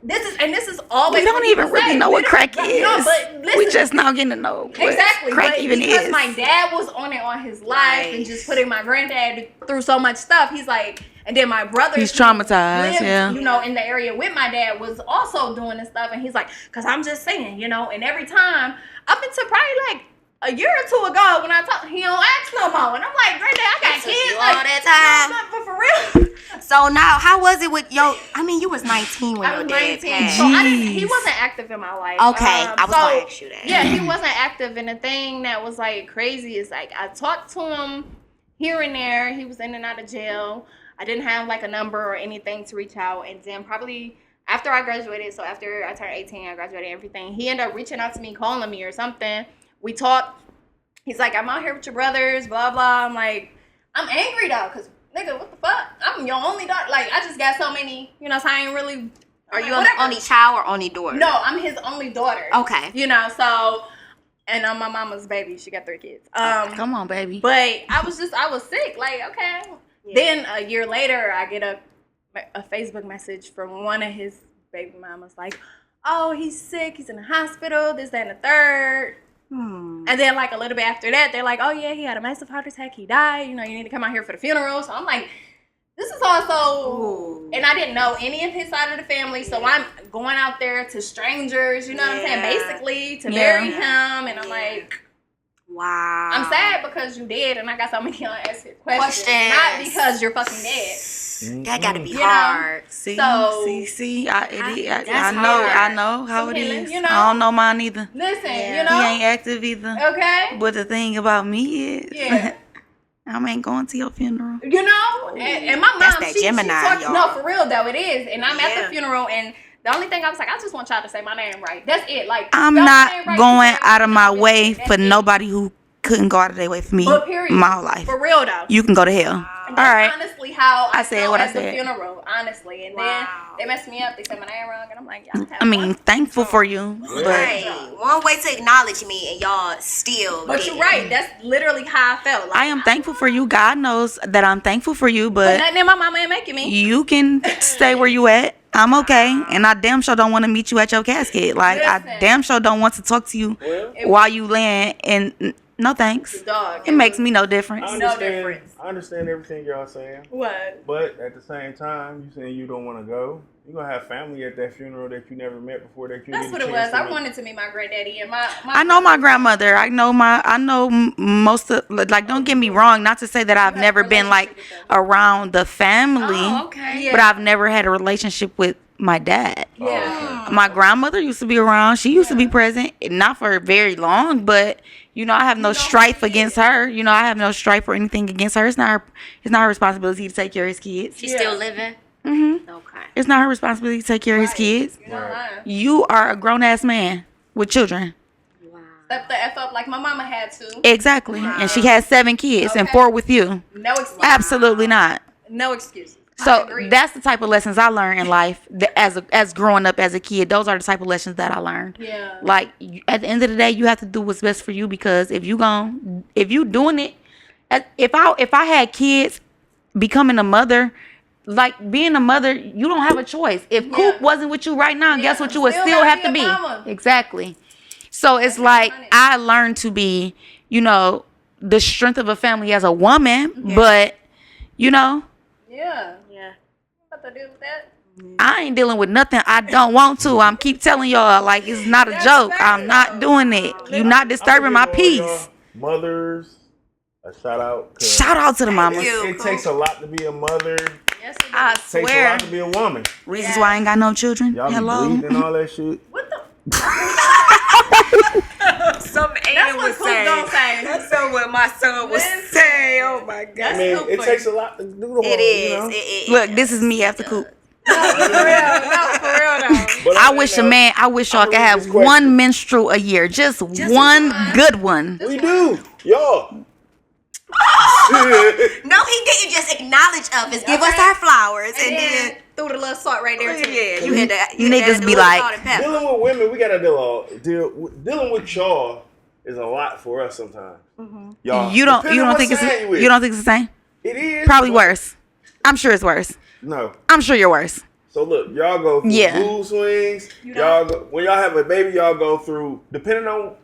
Speaker 3: this is always."
Speaker 2: We don't
Speaker 3: what
Speaker 2: even
Speaker 3: people
Speaker 2: really
Speaker 3: say.
Speaker 2: know what crack is.
Speaker 3: No, but listen,
Speaker 2: We just now getting to know what
Speaker 3: exactly,
Speaker 2: crack
Speaker 3: but
Speaker 2: even
Speaker 3: because
Speaker 2: is.
Speaker 3: my dad was on it on his life and just putting my granddad through so much stuff, he's like, and then my brother,
Speaker 2: He's traumatized,
Speaker 3: lived,
Speaker 2: yeah.
Speaker 3: you know, in the area with my dad was also doing this stuff, and he's like, because I'm just saying, you know, and every time up until probably like a year or two ago when I talk, he don't ask no more, and I'm like, granddad, I got
Speaker 1: Took
Speaker 3: kids,
Speaker 1: you
Speaker 3: like
Speaker 1: all that time.
Speaker 3: no, but for real.
Speaker 1: So now, how was it with I mean, you was 19 when
Speaker 3: I
Speaker 1: your
Speaker 3: was
Speaker 1: dad
Speaker 3: 19,
Speaker 1: passed.
Speaker 3: so he wasn't active in my life.
Speaker 1: Okay, I was gonna ask you that.
Speaker 3: Yeah, he wasn't active, and the thing that was like crazy is like I talked to him here and there. He was in and out of jail. I didn't have like a number or anything to reach out, and then probably after I graduated, so after I turned 18, I graduated everything. He ended up reaching out to me, calling me or something. We talked. He's like, "I'm out here with your brothers, blah blah." I'm like, I'm angry though, cause nigga, what the fuck? I'm your only daughter. Like, I just got so many, you know, so I ain't really.
Speaker 1: Are you
Speaker 3: whatever.
Speaker 1: only child or only daughter?
Speaker 3: No, I'm his only daughter.
Speaker 1: Okay.
Speaker 3: You know, so, and I'm my mama's baby. She got 3 kids.
Speaker 2: Come on, baby.
Speaker 3: But I was sick. Like, okay.
Speaker 1: Yeah.
Speaker 3: Then a year later, I get a Facebook message from one of his baby mamas, like, "Oh, he's sick. He's in the hospital. This, that, and the third." And then like a little bit after that, they're like, "Oh yeah, he had a massive heart attack. He died. You know, you need to come out here for the funeral." So I'm like, this is also,
Speaker 1: Ooh.
Speaker 3: and I didn't know any of his side of the family, so I'm going out there to strangers, you know what I'm saying, basically to bury him, and I'm like,
Speaker 1: wow.
Speaker 3: I'm sad because you dead, and I got so many unanswered questions,
Speaker 1: Questions.
Speaker 3: not because you're fucking dead.
Speaker 1: That gotta be
Speaker 3: You know?
Speaker 1: hard.
Speaker 2: See,
Speaker 3: So-
Speaker 2: see, I
Speaker 1: That's
Speaker 2: know
Speaker 1: hard.
Speaker 2: how
Speaker 3: Some
Speaker 2: it
Speaker 3: healing,
Speaker 2: is.
Speaker 3: you know?
Speaker 2: I don't know mine either.
Speaker 3: Listen,
Speaker 1: Yeah.
Speaker 3: you know,
Speaker 2: He ain't active either.
Speaker 3: okay,
Speaker 2: But the thing about me is,
Speaker 3: yeah.
Speaker 2: I ain't going to your funeral.
Speaker 3: You know, and my mom,
Speaker 1: That's that
Speaker 3: she
Speaker 1: Gemini,
Speaker 3: talks,
Speaker 1: y'all.
Speaker 3: no, for real though, it is. And I'm at
Speaker 1: Yeah.
Speaker 3: the funeral, and the only thing I was like, I just want y'all to say my name right. That's it. Like,
Speaker 2: I'm
Speaker 3: y'all
Speaker 2: not
Speaker 3: name right,
Speaker 2: going
Speaker 3: you say
Speaker 2: out of my
Speaker 3: it.
Speaker 2: way
Speaker 3: That's
Speaker 2: for
Speaker 3: it.
Speaker 2: nobody who couldn't go out of their way for me
Speaker 3: But period.
Speaker 2: my whole life.
Speaker 3: For real though.
Speaker 2: You can go to hell.
Speaker 3: And
Speaker 2: All
Speaker 3: that's
Speaker 2: right.
Speaker 3: honestly how I
Speaker 2: said
Speaker 3: felt
Speaker 2: what I
Speaker 3: at the
Speaker 2: said.
Speaker 3: funeral, honestly. And
Speaker 1: Wow.
Speaker 3: then they messed me up. They said my name wrong, and I'm like, y'all have
Speaker 2: I mean,
Speaker 3: fun.
Speaker 2: thankful for you, but
Speaker 1: Right. One way to acknowledge me, and y'all still.
Speaker 3: But you're right. That's literally how I felt. Like,
Speaker 2: I am thankful for you. God knows that I'm thankful for you,
Speaker 3: but
Speaker 2: but
Speaker 3: nothing in my mama ain't making me.
Speaker 2: you can stay where you at. I'm okay, and I damn sure don't want to meet you at your casket. Like I
Speaker 3: Listen.
Speaker 2: damn sure don't want to talk to you
Speaker 5: Well,
Speaker 2: while you laying. And no thanks.
Speaker 3: Dog.
Speaker 2: It makes me no difference.
Speaker 3: No difference.
Speaker 5: I understand everything y'all saying,
Speaker 3: What?
Speaker 5: but at the same time, you saying you don't want to go. You're gonna have family at that funeral that you never met before. That you
Speaker 3: That's
Speaker 5: get
Speaker 3: what
Speaker 5: a
Speaker 3: it
Speaker 5: chance
Speaker 3: was.
Speaker 5: to
Speaker 3: I
Speaker 5: meet.
Speaker 3: wanted to meet my granddaddy and my
Speaker 2: I know my grandmother. I know most of, like, don't get me wrong, not to say that I've
Speaker 3: have
Speaker 2: never
Speaker 3: a
Speaker 2: been like
Speaker 3: relationship with
Speaker 2: around the family,
Speaker 1: Oh, okay.
Speaker 3: Yeah.
Speaker 2: but I've never had a relationship with my dad.
Speaker 3: Yeah.
Speaker 2: My grandmother used to be around. She used to be present, not for very long, but you know, I have no strife against her. You know, I have no strife or anything against her. It's not her responsibility to take care of his kids.
Speaker 1: She's still living.
Speaker 2: Mm-hmm.
Speaker 1: Okay.
Speaker 2: It's not her responsibility to take care of his kids.
Speaker 3: You're not lying.
Speaker 2: You are a grown ass man with children.
Speaker 1: Wow.
Speaker 3: Step the F up like my mama had to.
Speaker 2: Exactly. And she has 7 kids and
Speaker 3: Okay.
Speaker 2: 4 with you.
Speaker 3: No excuses.
Speaker 2: Absolutely not.
Speaker 3: No excuses. I
Speaker 2: So
Speaker 3: agree.
Speaker 2: that's the type of lessons I learned in life as growing up as a kid. Those are the type of lessons that I learned.
Speaker 3: Yeah.
Speaker 2: Like at the end of the day, you have to do what's best for you, because if you doing it, if I had kids, becoming a mother, like being a mother, you don't have a choice. If Coop wasn't with you right now, guess what you would
Speaker 3: Still
Speaker 2: still
Speaker 3: gotta
Speaker 2: have
Speaker 3: be
Speaker 2: to
Speaker 3: a
Speaker 2: be.
Speaker 3: mama.
Speaker 2: Exactly. So it's
Speaker 3: That's
Speaker 2: like
Speaker 3: funny.
Speaker 2: I learned to be, you know, the strength of a family as a woman, but you know,
Speaker 3: Yeah.
Speaker 1: Yeah.
Speaker 3: What to do with that?
Speaker 2: I ain't dealing with nothing I don't want to. I'm keep telling y'all, like, it's not a
Speaker 3: That's
Speaker 2: joke.
Speaker 3: fair,
Speaker 2: I'm not
Speaker 3: though.
Speaker 2: doing it. You're not disturbing my
Speaker 5: I'ma give all
Speaker 2: peace.
Speaker 5: y'all mothers a shout out. 'cause
Speaker 2: Shout out to the mamas.
Speaker 1: you.
Speaker 5: It takes a lot to be a mother.
Speaker 3: Yes, it
Speaker 2: I
Speaker 3: does.
Speaker 5: Takes a
Speaker 2: swear.
Speaker 5: lot to be a woman.
Speaker 2: Reasons why I ain't got no children.
Speaker 5: Y'all
Speaker 2: Hello.
Speaker 5: be bleeding and all that shit.
Speaker 3: What the?
Speaker 1: Some
Speaker 3: That's
Speaker 1: alien
Speaker 3: what
Speaker 1: was
Speaker 3: Coop
Speaker 1: saying.
Speaker 3: gonna say.
Speaker 1: That's what my son was
Speaker 3: Listen.
Speaker 1: saying. Oh my god.
Speaker 3: That's
Speaker 5: I mean,
Speaker 3: Coop
Speaker 5: it
Speaker 3: for
Speaker 5: takes
Speaker 3: you.
Speaker 5: a lot to do the whole,
Speaker 1: It is.
Speaker 5: you know.
Speaker 1: It
Speaker 2: Look, this is me after Coop.
Speaker 3: No, for real. No, for real though.
Speaker 5: But
Speaker 2: I
Speaker 5: on
Speaker 2: wish
Speaker 5: that
Speaker 2: a
Speaker 5: note,
Speaker 2: man. I wish y'all
Speaker 5: I'ma
Speaker 2: could
Speaker 5: read
Speaker 2: have
Speaker 5: this question.
Speaker 2: one menstrual a year, just one good one.
Speaker 5: We do, y'all.
Speaker 1: No, he didn't just acknowledge us. Give us our flowers
Speaker 3: And then threw the little salt right there too.
Speaker 1: yeah, you had to.
Speaker 2: Niggas be like,
Speaker 5: Dealing with women, we gotta dealing with y'all is a lot for us sometimes. Y'all,
Speaker 2: You don't
Speaker 5: depending what
Speaker 2: think it's
Speaker 5: side with.
Speaker 2: you don't think it's the same?
Speaker 5: It is
Speaker 2: Probably
Speaker 5: but-
Speaker 2: worse. I'm sure it's worse.
Speaker 5: No.
Speaker 2: I'm sure you're worse.
Speaker 5: So look, y'all go through
Speaker 2: Yeah.
Speaker 5: mood swings. When y'all have a baby, y'all go through depending on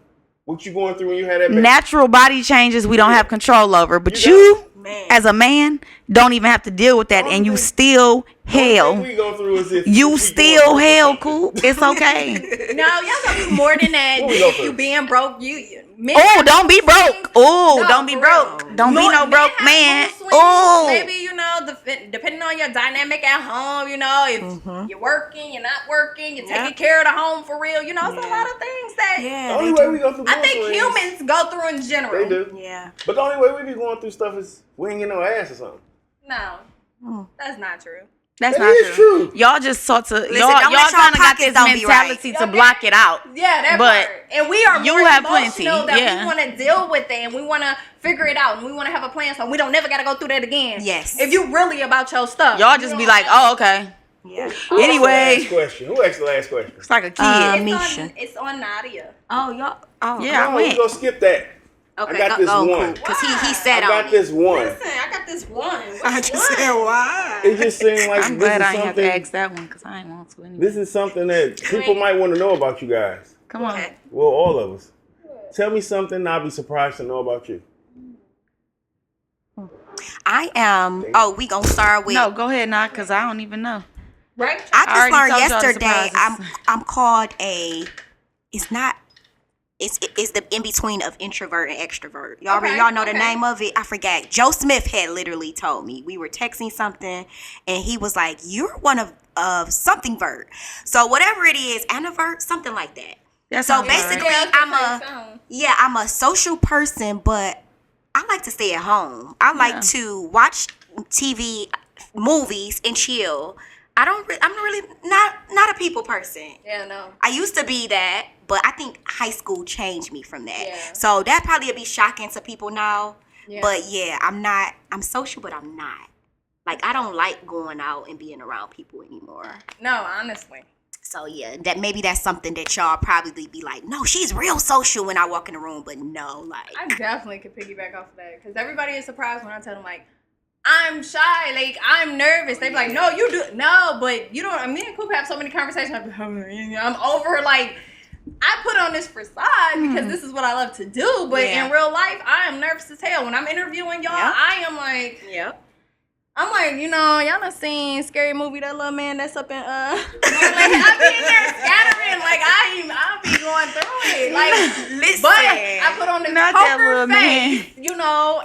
Speaker 5: what you going through when you had that baby.
Speaker 2: Natural body changes we don't have control over, but
Speaker 5: You
Speaker 2: you,
Speaker 1: Man.
Speaker 2: as a man, don't even have to deal with that, and you still
Speaker 5: The only thing
Speaker 2: hell.
Speaker 5: we go through is if
Speaker 2: You
Speaker 5: we
Speaker 2: still
Speaker 5: going
Speaker 2: hell,
Speaker 5: through
Speaker 2: cool. It's okay.
Speaker 3: No, y'all gonna do more than that.
Speaker 5: What we go
Speaker 3: If
Speaker 5: for?
Speaker 3: you being broke, you men
Speaker 2: Oh,
Speaker 3: have
Speaker 2: don't be
Speaker 3: mood
Speaker 2: broke.
Speaker 3: swings.
Speaker 2: Oh,
Speaker 3: No,
Speaker 2: don't be
Speaker 3: for
Speaker 2: broke.
Speaker 3: real.
Speaker 2: Don't be no
Speaker 3: Men
Speaker 2: broke
Speaker 3: have
Speaker 2: man.
Speaker 3: mood swings.
Speaker 2: Oh,
Speaker 3: Maybe, depending on your dynamic at home, if you're working, you're not working, you're taking care of the home for real, it's a lot of things that
Speaker 5: The only way we go through
Speaker 3: I
Speaker 5: mood
Speaker 3: think
Speaker 5: swings,
Speaker 3: humans go through in general.
Speaker 5: they do.
Speaker 1: Yeah.
Speaker 5: But the only way we be going through stuff is we ain't get no ass or something.
Speaker 3: No, that's not true.
Speaker 2: that's
Speaker 5: That
Speaker 2: not
Speaker 5: is
Speaker 2: true.
Speaker 5: true.
Speaker 2: Y'all just sought to
Speaker 1: Listen,
Speaker 2: y'all
Speaker 1: don't let y'all
Speaker 2: kind of got
Speaker 1: pockets
Speaker 2: this
Speaker 1: don't be right.
Speaker 2: mentality to block it out.
Speaker 3: Yeah, that
Speaker 2: But
Speaker 3: part. And we are
Speaker 2: you
Speaker 3: more
Speaker 2: have
Speaker 3: emotional
Speaker 2: plenty,
Speaker 3: that
Speaker 2: yeah.
Speaker 3: we want to deal with it and we want to figure it out and we want to have a plan so we don't never got to go through that again.
Speaker 1: Yes.
Speaker 3: If you really about your stuff.
Speaker 2: Y'all
Speaker 3: you
Speaker 2: just
Speaker 3: don't
Speaker 2: be like,
Speaker 3: have-
Speaker 2: oh, okay.
Speaker 1: Yeah.
Speaker 2: Anyway,
Speaker 5: Last question. Who asked the last question?
Speaker 2: it's like a kid.
Speaker 1: Misha.
Speaker 3: It's on Nadia.
Speaker 1: Oh, y'all. Oh.
Speaker 2: Yeah, I
Speaker 5: No, we
Speaker 2: went.
Speaker 5: gonna skip that.
Speaker 1: Okay,
Speaker 5: I got this one.
Speaker 1: Because he
Speaker 5: I
Speaker 1: said on
Speaker 5: got
Speaker 1: it.
Speaker 5: this one.
Speaker 3: Listen, I got this one.
Speaker 1: I just said why.
Speaker 5: It just seemed like
Speaker 2: I'm
Speaker 5: this
Speaker 2: glad
Speaker 5: is
Speaker 2: I ain't have to
Speaker 5: something.
Speaker 2: ask that one because I ain't want to anyway.
Speaker 5: This is something that people might want to know about you guys.
Speaker 2: Come on.
Speaker 1: Okay.
Speaker 5: Well, all of us. Tell me something I'll be surprised to know about you.
Speaker 1: I am. Oh, we gonna start with.
Speaker 2: No, go ahead, not because I don't even know.
Speaker 3: Right?
Speaker 1: I
Speaker 2: I
Speaker 1: just
Speaker 2: already
Speaker 1: learned
Speaker 2: told y'all the
Speaker 1: yesterday.
Speaker 2: surprises.
Speaker 1: I'm called a. It's not. It's the in between of introvert and extrovert. Y'all know the name of it. I forgot. Joe Smith had literally told me. We were texting something, and he was like, "You're one of something vert." So whatever it is, antivert, something like that.
Speaker 2: That's
Speaker 1: So
Speaker 2: all right.
Speaker 1: basically, I'm a social person, but I like to stay at home. I like to watch TV, movies, and chill. I'm really not a people person.
Speaker 3: Yeah, no.
Speaker 1: I used to be that, but I think high school changed me from that.
Speaker 3: Yeah.
Speaker 1: So that probably would be shocking to people now.
Speaker 3: Yeah.
Speaker 1: But yeah, I'm social, but I'm not. Like, I don't like going out and being around people anymore.
Speaker 3: No, honestly.
Speaker 1: So yeah, that's something that y'all probably be like, no, she's real social when I walk in the room, but no, like.
Speaker 3: I definitely could piggyback off of that because everybody is surprised when I tell them, like, I'm shy, like, I'm nervous. They be like, no, you do. No, but you don't. Me and Coop have so many conversations. I'm over, like, I put on this facade because this is what I love to do. But in real life, I am nervous as hell. When I'm interviewing y'all, I am like, I'm like, y'all done seen Scary Movie, that little man that's up in, like, I be in there scattering, like, I be going through it, like,
Speaker 1: Listen.
Speaker 3: but I put on this
Speaker 2: Not that little
Speaker 3: poker face,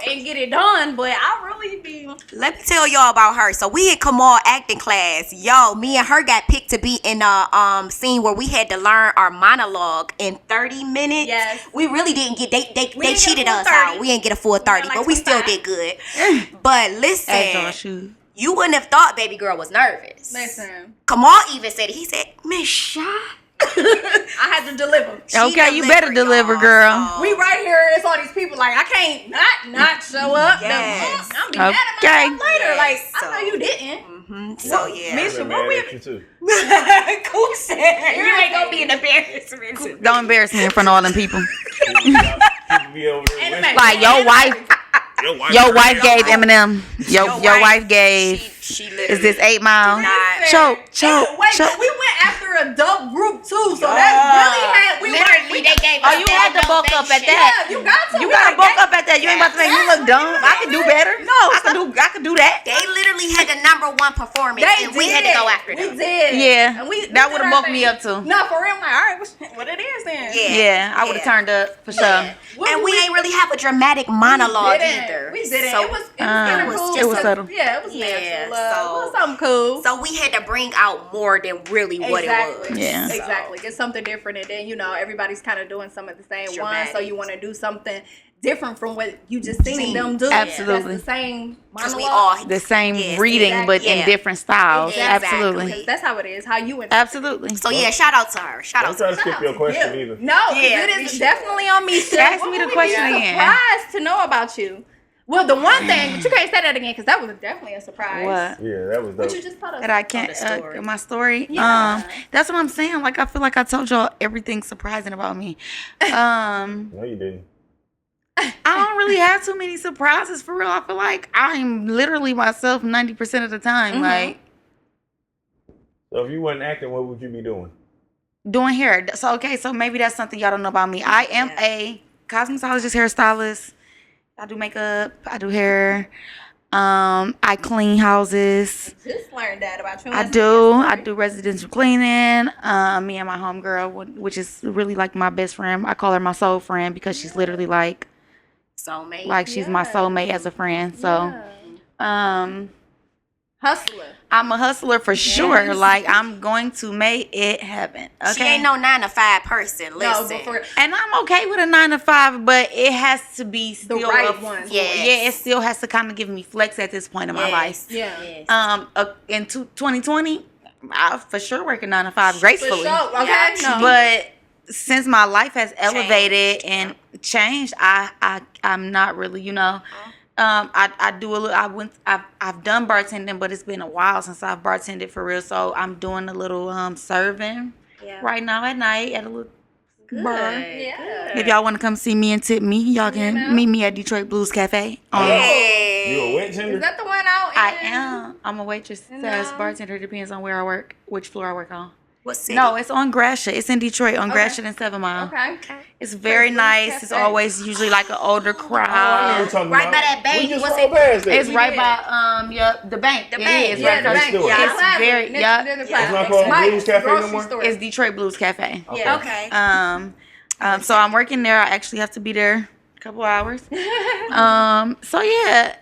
Speaker 3: and get it done, but I really be.
Speaker 1: Let me tell y'all about her. So we had Kamal acting class. Yo, me and her got picked to be in a scene where we had to learn our monologue in 30 minutes.
Speaker 3: Yes.
Speaker 1: We really didn't get they
Speaker 3: didn't get
Speaker 1: cheated
Speaker 3: a full
Speaker 1: us
Speaker 3: 30.
Speaker 1: out. We didn't get a full 30,
Speaker 3: like
Speaker 1: but we still
Speaker 3: 25.
Speaker 1: did good. But listen,
Speaker 2: As y'all should.
Speaker 1: you wouldn't have thought baby girl was nervous.
Speaker 3: Listen,
Speaker 1: Kamal even said it. He said, Miss Shy.
Speaker 3: I had to deliver.
Speaker 2: Okay, you better deliver,
Speaker 1: y'all.
Speaker 2: girl.
Speaker 1: So-
Speaker 3: We right here, it's all these people, like, I can't not show up.
Speaker 1: Yes.
Speaker 3: I'm be mad at
Speaker 2: Okay.
Speaker 3: myself later. Like,
Speaker 1: So-
Speaker 3: I know you didn't.
Speaker 1: So yeah.
Speaker 3: Misha,
Speaker 5: I'm
Speaker 3: what
Speaker 5: mad
Speaker 3: we
Speaker 5: at you too.
Speaker 1: Coop said you ain't gonna be an embarrassment.
Speaker 2: Don't embarrass me in front of all them people.
Speaker 5: People be over there
Speaker 3: Anime.
Speaker 5: whispering.
Speaker 2: Like your wife gave Eminem. Your wife gave.
Speaker 1: She
Speaker 2: Is this 8 Mile?
Speaker 3: Wait,
Speaker 2: Choke.
Speaker 3: we went after a dope group too, so that's really had we
Speaker 1: literally they gave
Speaker 2: Oh,
Speaker 1: us
Speaker 2: you
Speaker 1: that
Speaker 2: had to bulk up at
Speaker 1: motivation.
Speaker 2: that.
Speaker 3: Yeah, you got to.
Speaker 2: You
Speaker 3: We
Speaker 2: gotta
Speaker 3: like,
Speaker 2: bulk up at that. You ain't about to make me look dumb. I can do better. No, I can do that.
Speaker 1: They literally had the #1 performance,
Speaker 3: They
Speaker 1: and we had to go after
Speaker 3: We
Speaker 1: them.
Speaker 3: did.
Speaker 2: Yeah,
Speaker 3: And we
Speaker 2: that
Speaker 3: did
Speaker 2: would've
Speaker 3: our
Speaker 2: woke me
Speaker 3: thing.
Speaker 2: up too.
Speaker 3: No, for real. I'm like, all right, what it is in.
Speaker 2: Yeah, I would have turned up for sure.
Speaker 1: And we ain't really have a dramatic monologue either.
Speaker 3: We didn't.
Speaker 1: So,
Speaker 3: It was kind of cool.
Speaker 2: it was subtle.
Speaker 3: Yeah, it was
Speaker 1: Yeah,
Speaker 3: natural.
Speaker 1: so-
Speaker 3: It was something cool.
Speaker 1: so we had to bring out more than really what it was.
Speaker 2: Yeah.
Speaker 3: Exactly. Get something different, and then everybody's kind of doing some of the same one, so
Speaker 1: Dramatic.
Speaker 3: you want to do something different from what you just seen them do.
Speaker 2: Absolutely.
Speaker 3: That's the same
Speaker 1: Because
Speaker 3: monologue.
Speaker 1: we all
Speaker 2: The same
Speaker 1: Yes,
Speaker 2: reading, but
Speaker 1: exactly.
Speaker 2: in different styles.
Speaker 1: Exactly.
Speaker 2: Absolutely.
Speaker 3: Because that's how it is. How you interpret.
Speaker 2: Absolutely.
Speaker 1: So yeah, shout out to her. Shout
Speaker 5: Don't
Speaker 1: out
Speaker 5: try
Speaker 1: to
Speaker 5: to
Speaker 1: her.
Speaker 5: skip your question either.
Speaker 3: No, 'cause
Speaker 1: Yeah,
Speaker 3: it
Speaker 1: we
Speaker 3: is
Speaker 1: should.
Speaker 3: definitely on me. Sid.
Speaker 2: Ask
Speaker 3: What
Speaker 2: me the
Speaker 3: would we
Speaker 2: question
Speaker 3: be
Speaker 2: again.
Speaker 3: Surprised to know about you. Well, the one thing, but you can't say that again because that was definitely a surprise.
Speaker 2: What?
Speaker 5: Yeah, that was
Speaker 3: What you
Speaker 5: dope.
Speaker 3: just told us?
Speaker 2: That I can't,
Speaker 1: the story.
Speaker 2: my story.
Speaker 3: Yeah.
Speaker 2: That's what I'm saying. Like, I feel like I told y'all everything surprising about me.
Speaker 5: No, you didn't.
Speaker 2: I don't really have too many surprises for real. I feel like I'm literally myself 90% of the time.
Speaker 3: Mhm.
Speaker 2: Like,
Speaker 5: So if you wasn't acting, what would you be doing?
Speaker 2: doing hair. So, okay, so maybe that's something y'all don't know about me. I am a cosmetologist, hairstylist. I do makeup. I do hair. I clean houses.
Speaker 3: Just learned that about you.
Speaker 2: I do. I do residential cleaning. Me and my homegirl, which is really like my best friend. I call her my soul friend because she's literally like
Speaker 1: Soulmate.
Speaker 2: she's my soulmate as a friend. So,
Speaker 3: Hustler.
Speaker 2: I'm a hustler for sure. Like, I'm going to make it happen. Okay.
Speaker 1: She ain't no 9-to-5 person.
Speaker 3: No,
Speaker 1: Listen.
Speaker 3: but for
Speaker 2: And I'm okay with a 9 to 5, but it has to be still
Speaker 3: right
Speaker 2: a-
Speaker 3: one.
Speaker 1: Yes.
Speaker 2: Yeah, it still has to kind of give me flex at this point in my life.
Speaker 3: yeah.
Speaker 1: Yes.
Speaker 2: In 2020, I for sure work a 9 to 5 gracefully.
Speaker 3: For sure. Okay.
Speaker 1: Yeah,
Speaker 3: No.
Speaker 2: But since my life has elevated and changed, I'm not really, I do a little. I've done bartending, but it's been a while since I've bartended for real. So I'm doing a little serving right now at night at a little bar.
Speaker 3: Yeah.
Speaker 2: If y'all want to come see me and tip me, y'all can
Speaker 3: Yeah.
Speaker 2: meet me at Detroit Blues Cafe.
Speaker 1: Hey.
Speaker 5: You a wet tender?
Speaker 3: Is that the one out?
Speaker 2: I am. I'm a waitress,
Speaker 3: No.
Speaker 2: bartender. Depends on where I work, which floor I work on.
Speaker 1: What city?
Speaker 2: No, it's on Gratiot. It's in Detroit on
Speaker 3: Okay.
Speaker 2: Gratiot and 7 Mile.
Speaker 3: Okay.
Speaker 2: It's very
Speaker 3: Blues
Speaker 2: nice. It's
Speaker 3: Cafe.
Speaker 2: always usually like an older
Speaker 5: I know
Speaker 2: crowd.
Speaker 5: what you're talking
Speaker 1: Right
Speaker 5: about.
Speaker 1: by that bank.
Speaker 5: We just
Speaker 1: What's
Speaker 5: rolled
Speaker 1: it?
Speaker 5: past that.
Speaker 2: It's right
Speaker 3: did.
Speaker 2: by the bank.
Speaker 1: The
Speaker 2: It
Speaker 1: bank.
Speaker 2: is
Speaker 3: Yeah,
Speaker 2: right
Speaker 3: the
Speaker 5: next
Speaker 3: bank.
Speaker 5: door.
Speaker 3: Yeah,
Speaker 2: It's
Speaker 3: Plaza.
Speaker 2: very-
Speaker 3: Next-
Speaker 2: yeah.
Speaker 3: near the
Speaker 1: It's
Speaker 3: Plaza.
Speaker 5: not called
Speaker 3: Mike's
Speaker 5: Blues Cafe no
Speaker 3: grocery
Speaker 5: more?
Speaker 3: store.
Speaker 2: It's Detroit Blues Cafe.
Speaker 3: Yeah.
Speaker 1: Okay.
Speaker 2: So I'm working there. I actually have to be there a couple hours. So yeah,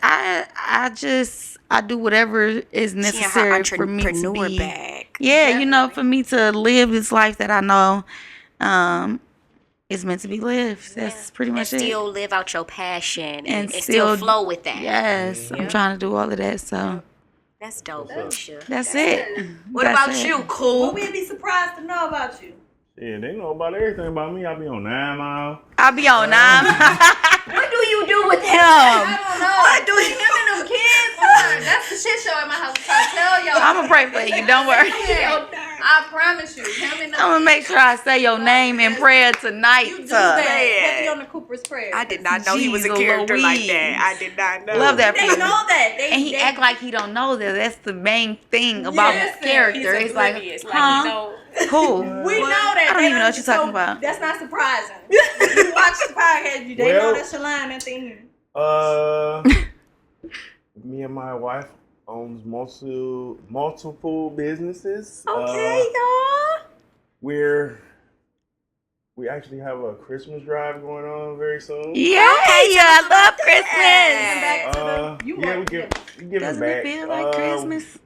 Speaker 2: I do whatever is
Speaker 1: She in her
Speaker 2: necessary for me to
Speaker 1: entrepreneur
Speaker 2: be.
Speaker 1: bag.
Speaker 2: Yeah, for me to live this life that I know is meant to be lived. That's pretty
Speaker 1: And
Speaker 2: much it.
Speaker 1: still live out your passion and still
Speaker 2: still
Speaker 1: flow with that.
Speaker 2: Yes, I'm trying to do all of that. So
Speaker 1: That's dope, Alicia.
Speaker 2: that's it.
Speaker 1: What
Speaker 2: That's
Speaker 1: about
Speaker 2: it.
Speaker 1: you, Cool?
Speaker 6: We'd be surprised to know about you.
Speaker 5: Yeah, they know about everything about me. I be on 9 Mile.
Speaker 2: I'll be on 9.
Speaker 1: What do you do with him?
Speaker 3: I don't know.
Speaker 1: What do you
Speaker 3: Him and them kids. That's the shit show at my house. I'm trying to tell y'all.
Speaker 2: I'm gonna pray for you. Don't worry.
Speaker 3: I promise you. Him and them
Speaker 2: I'm gonna make sure I say your name in prayer tonight.
Speaker 3: You do that.
Speaker 1: Man.
Speaker 3: Heavy on the Cooper's prayer.
Speaker 1: I did not know he was a
Speaker 2: Jesus
Speaker 1: character like
Speaker 2: Louise.
Speaker 1: that. I did not know.
Speaker 2: Love that for
Speaker 6: They
Speaker 2: you.
Speaker 6: know that. They,
Speaker 2: And he
Speaker 6: they,
Speaker 2: act like he don't know that. That's the main thing about his
Speaker 3: Listen,
Speaker 2: character.
Speaker 6: he's
Speaker 2: It's like,
Speaker 6: oblivious. Like,
Speaker 2: huh?
Speaker 6: he know.
Speaker 2: Cool.
Speaker 6: We know that.
Speaker 2: I don't
Speaker 6: They
Speaker 2: even know what you're talking
Speaker 6: so
Speaker 2: about.
Speaker 6: That's not surprising. You watch the podcast, they know
Speaker 5: Well-
Speaker 6: that's your line at the end.
Speaker 5: Me and my wife owns multiple businesses.
Speaker 1: Okay, y'all.
Speaker 5: We actually have a Christmas drive going on very soon.
Speaker 2: Yeah, I love Christmas.
Speaker 3: Back to the, you
Speaker 5: Yeah,
Speaker 3: work.
Speaker 5: we give it
Speaker 2: Doesn't
Speaker 5: back.
Speaker 2: it feel like Christmas?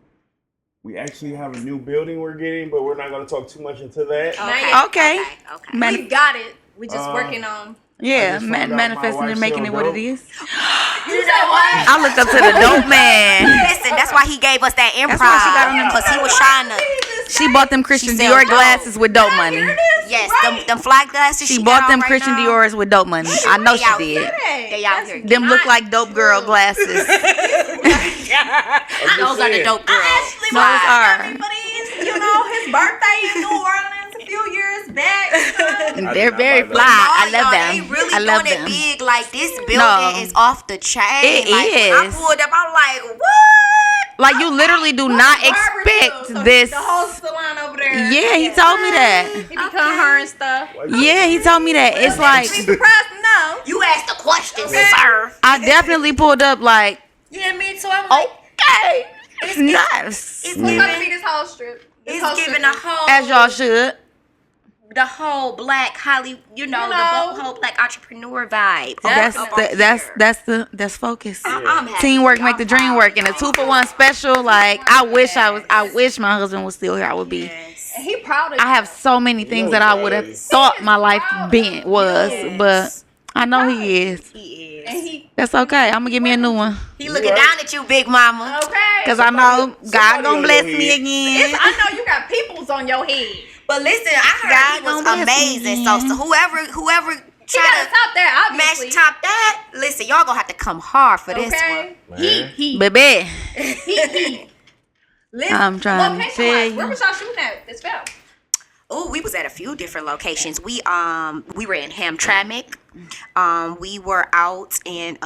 Speaker 5: We actually have a new building we're getting, but we're not going to talk too much into that.
Speaker 2: Okay.
Speaker 1: Okay.
Speaker 2: Man-
Speaker 3: We got it. We just
Speaker 5: Uh,
Speaker 3: working on.
Speaker 2: yeah,
Speaker 5: I just found out my
Speaker 2: manifesting
Speaker 5: wife
Speaker 2: and making
Speaker 5: sell
Speaker 2: it what it
Speaker 5: dope.
Speaker 2: is.
Speaker 3: You said what?
Speaker 2: I looked up to the dope man.
Speaker 1: Listen, that's why he gave us that
Speaker 2: That's why she got on
Speaker 1: improv
Speaker 2: them-
Speaker 1: because he was trying to.
Speaker 2: She bought them Christian
Speaker 1: She sell
Speaker 2: Dior
Speaker 1: dope.
Speaker 2: glasses with dope money.
Speaker 1: Yes, them fly glasses.
Speaker 2: She
Speaker 1: got
Speaker 2: bought
Speaker 1: on
Speaker 2: them
Speaker 1: right
Speaker 2: Christian
Speaker 1: now.
Speaker 2: Dior's with dope money. I know
Speaker 1: They out
Speaker 2: she did.
Speaker 1: They out here.
Speaker 2: Them look like dope girl glasses.
Speaker 5: I'm just
Speaker 1: Those are the
Speaker 5: saying.
Speaker 1: dope girls.
Speaker 6: Actually,
Speaker 2: Those are.
Speaker 6: but he's, his birthday in New Orleans a few years back.
Speaker 2: And
Speaker 5: I
Speaker 2: they're
Speaker 5: did not
Speaker 2: very
Speaker 5: buy that.
Speaker 2: fly. I love
Speaker 1: y'all,
Speaker 2: them.
Speaker 1: They really
Speaker 2: I love
Speaker 1: doing
Speaker 2: them.
Speaker 1: it big. Like this building
Speaker 2: No.
Speaker 1: is off the chain.
Speaker 2: It
Speaker 1: like, When I
Speaker 2: is.
Speaker 1: pulled up, I'm like, what?
Speaker 2: Like, you literally do not expect this.
Speaker 3: The whole salon over there.
Speaker 2: Yeah, he told me that.
Speaker 3: He become her and stuff.
Speaker 2: Yeah, he told me that. It's like,
Speaker 3: Be surprised to know.
Speaker 1: You asked the question, sir.
Speaker 2: I definitely pulled up like,
Speaker 6: Yeah, me too. I'm like,
Speaker 2: okay, it's nice.
Speaker 1: It's
Speaker 3: It's gonna
Speaker 1: giving.
Speaker 3: be this whole strip. This
Speaker 1: It's
Speaker 3: whole
Speaker 1: giving
Speaker 3: strip.
Speaker 1: a whole.
Speaker 2: As y'all should.
Speaker 1: the whole black Hollywood, the whole black entrepreneur vibe.
Speaker 2: That's focus.
Speaker 1: I'm happy.
Speaker 2: Teamwork make
Speaker 1: I'm
Speaker 2: the dream
Speaker 1: proud.
Speaker 2: work, and a 2-for-1 special. Like I wish my husband was still here. I would be.
Speaker 1: Yes.
Speaker 3: And he proud of you.
Speaker 2: I have so many things that I would have thought my life was, but I know he is.
Speaker 1: He is.
Speaker 3: And he
Speaker 2: That's okay. I'm gonna give me a new one.
Speaker 1: He looking down at you, big mama.
Speaker 3: okay.
Speaker 2: Cause I know God
Speaker 5: somebody
Speaker 2: gonna
Speaker 5: on
Speaker 2: bless
Speaker 5: your
Speaker 2: me
Speaker 5: head.
Speaker 2: again.
Speaker 3: I know you got peoples on your head.
Speaker 1: But listen, I heard
Speaker 2: God
Speaker 1: he was
Speaker 2: gonna bless me
Speaker 1: amazing.
Speaker 2: again.
Speaker 1: So whoever
Speaker 3: He
Speaker 1: try
Speaker 3: gotta
Speaker 1: to
Speaker 3: top that, obviously.
Speaker 1: match top that, listen, y'all gonna have to come hard for this
Speaker 3: Okay.
Speaker 1: one.
Speaker 5: Man.
Speaker 2: Baby,
Speaker 3: Listen,
Speaker 2: I'm trying to
Speaker 3: location-wise,
Speaker 2: tell you.
Speaker 3: where was y'all shooting at this film?
Speaker 1: Oh, we was at a few different locations. We were in Hamtramck. We were out in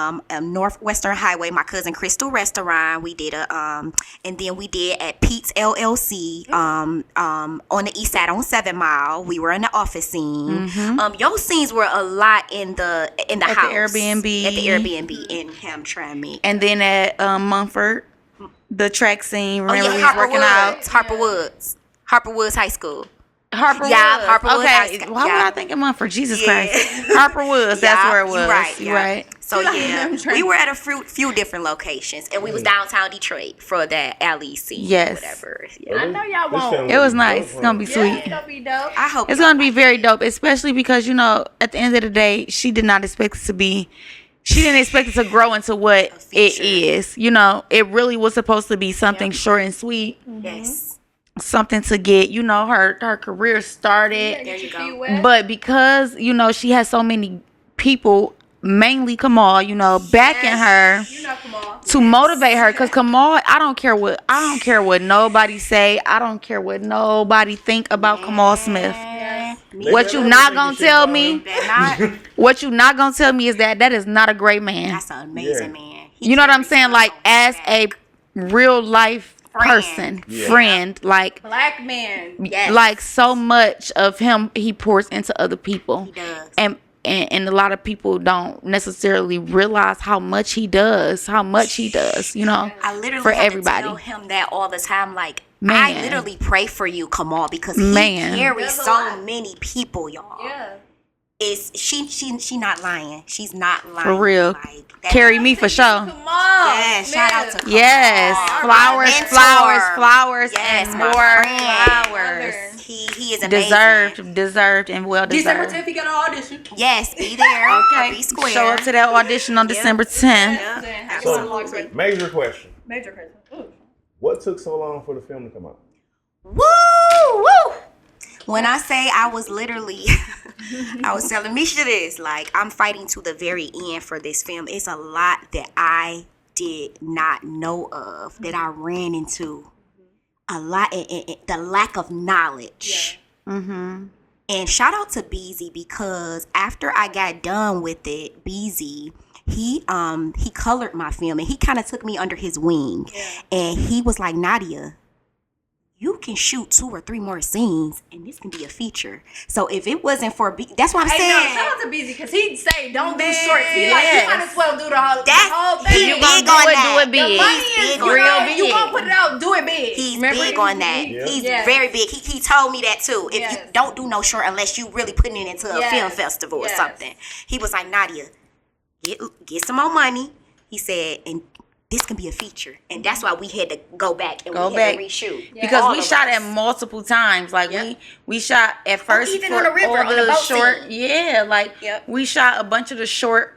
Speaker 1: Northwestern Highway, my cousin Crystal restaurant. We did and then we did at Pete's LLC on the east side on 7 Mile. We were in the office scene. Your scenes were a lot in the
Speaker 2: At
Speaker 1: house.
Speaker 2: the Airbnb.
Speaker 1: At the Airbnb in Hamtramck.
Speaker 2: and then at Mumford, the track scene. Remember we was
Speaker 1: Harper
Speaker 2: working
Speaker 1: Woods.
Speaker 2: out.
Speaker 1: Harper Woods High School.
Speaker 2: Harper
Speaker 1: Yeah,
Speaker 2: Woods.
Speaker 1: Harper Woods
Speaker 2: Okay,
Speaker 1: High School.
Speaker 2: why would
Speaker 1: Yeah.
Speaker 2: I think of Mumford? Jesus
Speaker 1: Yeah.
Speaker 2: Christ. Harper Woods. That's
Speaker 1: Yeah,
Speaker 2: where it was.
Speaker 1: You right.
Speaker 2: You
Speaker 1: Yeah.
Speaker 2: right.
Speaker 1: So yeah,
Speaker 3: I'm trying-
Speaker 1: we were at a few different locations, and we was downtown Detroit for that alley scene.
Speaker 2: Yes.
Speaker 1: Whatever. Yeah.
Speaker 3: I know y'all won't.
Speaker 2: It was nice. It's gonna be
Speaker 3: Yeah,
Speaker 2: sweet.
Speaker 3: it'll be dope.
Speaker 1: I hope
Speaker 2: It's gonna be very dope, especially because at the end of the day, she did not expect it to be. She didn't expect it to grow into what it
Speaker 1: feature.
Speaker 2: is. It really was supposed to be something short and sweet,
Speaker 1: yes.
Speaker 2: something to get her career started.
Speaker 1: There you go.
Speaker 3: Be wet.
Speaker 2: But because she has so many people, mainly Kamal, backing her
Speaker 3: You know, come on.
Speaker 2: to motivate her, because Kamal, I don't care what nobody say. I don't care what nobody think about Kamal Smith. What you not gonna tell me? What you not gonna tell me is that is not a great man.
Speaker 1: That's an amazing man. He
Speaker 2: You know what I'm
Speaker 1: carries
Speaker 2: saying?
Speaker 1: us
Speaker 2: Like
Speaker 1: on
Speaker 2: as
Speaker 1: his
Speaker 2: a
Speaker 1: back.
Speaker 2: real life person,
Speaker 5: Yeah.
Speaker 2: friend, like
Speaker 3: Black man.
Speaker 1: Yes.
Speaker 2: like so much of him he pours into other people.
Speaker 1: He does.
Speaker 2: And a lot of people don't necessarily realize how much he does.
Speaker 1: I literally
Speaker 2: for
Speaker 1: have
Speaker 2: everybody.
Speaker 1: to tell him that all the time. Like, I
Speaker 2: Man.
Speaker 1: literally pray for you, Kamal, because he
Speaker 2: Man.
Speaker 1: carries
Speaker 3: There's a
Speaker 1: so
Speaker 3: lot.
Speaker 1: many people, y'all.
Speaker 3: Yeah.
Speaker 1: She not lying. She's not lying.
Speaker 2: For real.
Speaker 1: Like, that-
Speaker 2: Carry me for sure.
Speaker 3: Come on.
Speaker 1: Yes, shout out to Kamal.
Speaker 2: Yes,
Speaker 1: My
Speaker 2: flowers,
Speaker 1: mentor.
Speaker 2: flowers,
Speaker 1: Yes,
Speaker 2: and
Speaker 1: my
Speaker 2: more
Speaker 1: friend.
Speaker 2: flowers.
Speaker 1: He is amazing.
Speaker 2: Deserved, and well
Speaker 6: December
Speaker 2: deserved.
Speaker 6: 10th, he got an audition.
Speaker 1: Yes, be there.
Speaker 2: Okay,
Speaker 1: Be square.
Speaker 2: show up to that audition on December 10th.
Speaker 1: Yeah,
Speaker 5: So,
Speaker 1: absolutely.
Speaker 5: major question.
Speaker 3: Major question. Ooh.
Speaker 5: What took so long for the film to come out?
Speaker 1: Woo! When I say I was literally, I was telling Misha this, like, I'm fighting to the very end for this film. It's a lot that I did not know of, that I ran into. A lot, the lack of knowledge.
Speaker 2: Mm-hmm.
Speaker 1: And shout out to Beezy, because after I got done with it, Beezy, he colored my film, and he kind of took me under his wing. And he was like, Nadia, you can shoot 2 or 3 more scenes, and this can be a feature. So if it wasn't for that's what I'm
Speaker 3: Hey, no,
Speaker 1: saying.
Speaker 3: shout out to Beezy, because he'd say, don't do
Speaker 1: Man,
Speaker 3: shorts. He like, you might as well do the whole
Speaker 1: He
Speaker 3: thing.
Speaker 2: You
Speaker 1: big
Speaker 2: gonna
Speaker 1: on
Speaker 2: do it,
Speaker 1: that.
Speaker 2: do it big.
Speaker 3: The money is,
Speaker 1: big
Speaker 3: you
Speaker 1: on
Speaker 3: know,
Speaker 1: that.
Speaker 3: you gonna put it out, do it big.
Speaker 1: He's
Speaker 3: Remember?
Speaker 1: big on that.
Speaker 5: Yeah.
Speaker 1: He's
Speaker 3: Yes.
Speaker 1: very big. He told me that too. If
Speaker 3: Yes.
Speaker 1: you don't do no short unless you really putting it into a
Speaker 3: Yes.
Speaker 1: film festival or
Speaker 3: Yes.
Speaker 1: something. He was like, Nadia, get some more money. He said, and this can be a feature. And that's why we had to go back and
Speaker 2: Go
Speaker 1: we had
Speaker 2: back.
Speaker 1: to reshoot.
Speaker 2: Because
Speaker 1: All
Speaker 2: we
Speaker 1: of
Speaker 2: shot
Speaker 1: us.
Speaker 2: it multiple times. Like
Speaker 1: Yep.
Speaker 2: we shot at first
Speaker 1: even
Speaker 2: for
Speaker 1: on the river,
Speaker 2: all
Speaker 1: on the boat
Speaker 2: short.
Speaker 1: scene.
Speaker 2: Yeah, like
Speaker 1: Yep.
Speaker 2: we shot a bunch of the short.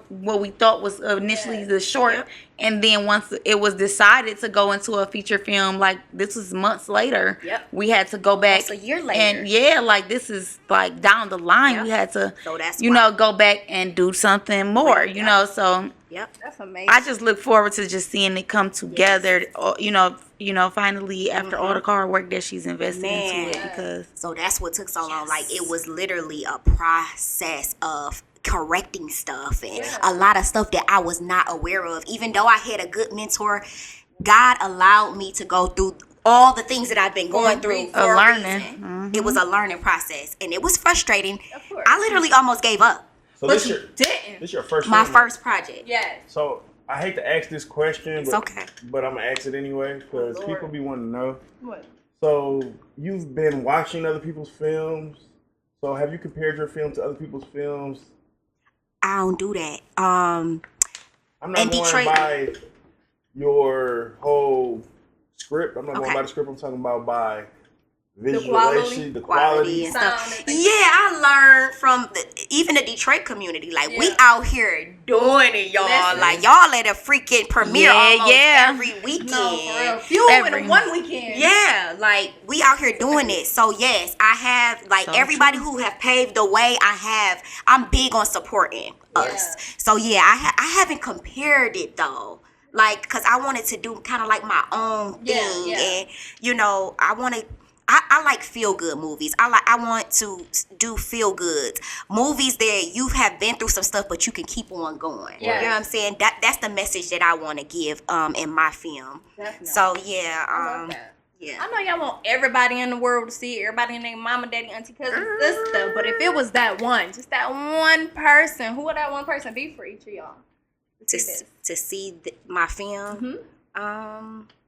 Speaker 2: What we thought was initially the short,
Speaker 1: Yep.
Speaker 2: and then once it was decided to go into a feature film, like this was months later.
Speaker 1: Yep.
Speaker 2: We had to go back
Speaker 1: Almost a year later.
Speaker 2: and like this is like down the line.
Speaker 1: Yep.
Speaker 2: We had to,
Speaker 1: So that's why.
Speaker 2: go back and do something more.
Speaker 1: Yep.
Speaker 2: So.
Speaker 1: Yep.
Speaker 3: That's amazing.
Speaker 2: I just look forward to just seeing it come together. Finally after all the hard work that she's invested into it. Because
Speaker 1: So that's what took so long. Like, it was literally a process of correcting stuff and a lot of stuff that I was not aware of. Even though I had a good mentor, God allowed me to go through all the things that I've been going through for a
Speaker 2: learning.
Speaker 1: reason. It was a learning process, and it was frustrating.
Speaker 3: Of course.
Speaker 1: I literally almost gave up.
Speaker 5: So
Speaker 6: But
Speaker 5: this
Speaker 6: you
Speaker 5: your
Speaker 6: didn't.
Speaker 5: this your first
Speaker 1: My
Speaker 5: film?
Speaker 1: first project.
Speaker 3: Yes.
Speaker 5: So I hate to ask this question,
Speaker 1: It's
Speaker 5: but,
Speaker 1: okay.
Speaker 5: but I'm gonna ask it anyway because
Speaker 3: Lord.
Speaker 5: people be wanting to know.
Speaker 3: What?
Speaker 5: So you've been watching other people's films So have you compared your film to other people's films?
Speaker 1: I don't do that.
Speaker 5: I'm not
Speaker 1: in
Speaker 5: going
Speaker 1: Detroit-
Speaker 5: by your whole script. I'm not going
Speaker 1: Okay.
Speaker 5: by the script. I'm talking about by visualization,
Speaker 3: quality.
Speaker 5: the
Speaker 1: Quality
Speaker 5: quality.
Speaker 1: and
Speaker 3: Sound
Speaker 1: stuff.
Speaker 3: and things.
Speaker 1: Yeah, I learned from even the Detroit community. Like we
Speaker 3: Yeah.
Speaker 1: out here doing it, y'all.
Speaker 3: Listen.
Speaker 1: Like y'all at a freaking premiere
Speaker 2: Yeah,
Speaker 1: almost
Speaker 2: yeah.
Speaker 1: every weekend.
Speaker 3: No, for real. Few
Speaker 2: Every-
Speaker 3: in one weekend.
Speaker 1: Yeah, like we out here doing it. So yes, I have like
Speaker 2: So
Speaker 1: everybody who have paved the way. I'm big on supporting us.
Speaker 3: Yeah.
Speaker 1: So yeah, I haven't compared it though. Like, cause I wanted to do kind of like my own thing,
Speaker 3: Yeah, yeah.
Speaker 1: and you know, I like feel good movies. I want to do feel goods movies that you have been through some stuff, but you can keep on going.
Speaker 3: Yeah.
Speaker 1: You know what I'm saying? That's the message that I want to give in my film.
Speaker 3: Definitely.
Speaker 1: So yeah,
Speaker 3: I love that.
Speaker 1: yeah.
Speaker 3: I know y'all want everybody in the world to see it, everybody in their mama, daddy, auntie, cousin, sister. But if it was that one, just that one person, who would that one person be for each of y'all?
Speaker 1: To see my film.
Speaker 3: Mhm.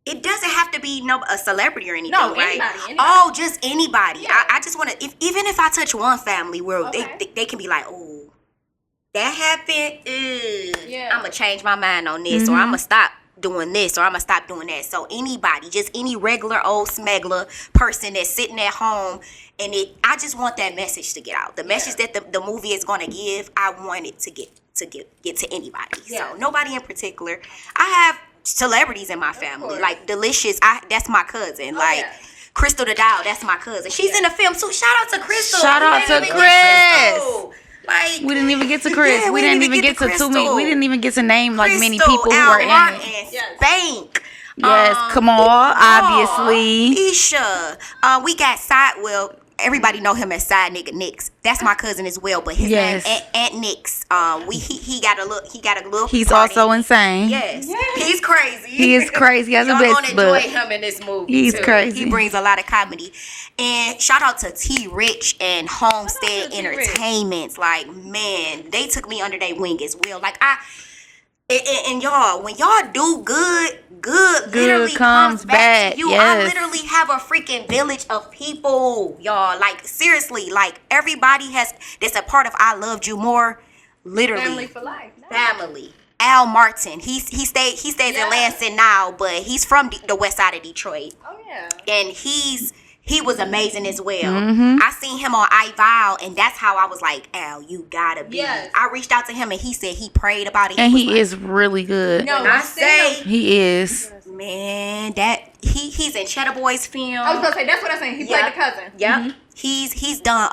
Speaker 1: It doesn't have to be a celebrity or anything,
Speaker 3: No,
Speaker 1: right?
Speaker 3: anybody.
Speaker 1: Oh, just anybody.
Speaker 3: Yeah.
Speaker 1: I just want to, even if I touch one family where
Speaker 3: Okay.
Speaker 1: they can be like, oh, that happened.
Speaker 3: Yeah.
Speaker 1: I'm gonna change my mind on this, or I'm gonna stop doing this, or I'm gonna stop doing that. So anybody, just any regular old smuggler person that's sitting at home, and I just want that message to get out. The message that the movie is gonna give, I want it to get to anybody.
Speaker 3: Yeah.
Speaker 1: So nobody in particular. I have celebrities in my family,
Speaker 3: course.
Speaker 1: like Delicious. That's my cousin. Like
Speaker 3: yeah.
Speaker 1: Crystal the Doll, that's my cousin. She's in the film too. Shout out to Crystal.
Speaker 2: Shout
Speaker 1: We
Speaker 2: out
Speaker 1: didn't
Speaker 2: to
Speaker 1: even get
Speaker 2: Chris.
Speaker 1: Crystal. Like
Speaker 2: We didn't even get to Chris.
Speaker 1: Yeah,
Speaker 2: we didn't even get to
Speaker 1: Crystal.
Speaker 2: too many. We didn't even get to name like many
Speaker 1: Crystal,
Speaker 2: people who
Speaker 1: Al
Speaker 2: are in
Speaker 1: Martin,
Speaker 2: it.
Speaker 3: Yes.
Speaker 1: Spank.
Speaker 2: Yes, Kamal, obviously.
Speaker 1: Isha. We got everybody know him as side nigga Nix. That's my cousin as well, but his
Speaker 2: Yes.
Speaker 1: name Aunt Nix. He got a little.
Speaker 2: He's
Speaker 1: part in
Speaker 2: also
Speaker 1: it.
Speaker 2: insane.
Speaker 1: Yes, he's crazy.
Speaker 2: He is crazy as a
Speaker 1: Y'all
Speaker 2: bitch,
Speaker 1: gonna enjoy
Speaker 2: but
Speaker 1: him in this movie.
Speaker 2: he's
Speaker 1: too.
Speaker 2: crazy.
Speaker 1: He brings a lot of comedy. And shout out to T Rich and Homestead
Speaker 3: to T. Rich.
Speaker 1: Entertainments. Like, man, they took me under their wing as well. Like and y'all, when y'all do good literally comes back to you.
Speaker 2: yes.
Speaker 1: I literally have a freaking village of people, y'all. Like, seriously, like everybody that's a part of I Loved You More. Literally,
Speaker 3: Family for life. No.
Speaker 1: family. Al Martin, he stays in Lansing now, but he's from the west side of Detroit,
Speaker 3: Oh yeah.
Speaker 1: and he was amazing as well.
Speaker 2: Mm-hmm.
Speaker 1: I seen him on iVow, and that's how I was like, Al, you gotta be.
Speaker 3: Yes.
Speaker 1: I reached out to him, and he said he prayed about it.
Speaker 2: and
Speaker 1: was
Speaker 2: he
Speaker 1: like,
Speaker 2: is really good.
Speaker 3: No,
Speaker 1: when I
Speaker 3: I
Speaker 1: say,
Speaker 2: He is.
Speaker 1: man, that he's in Cheddar Boys film.
Speaker 3: I was gonna say that's what I'm saying. He played the cousin.
Speaker 1: Yep. He's done.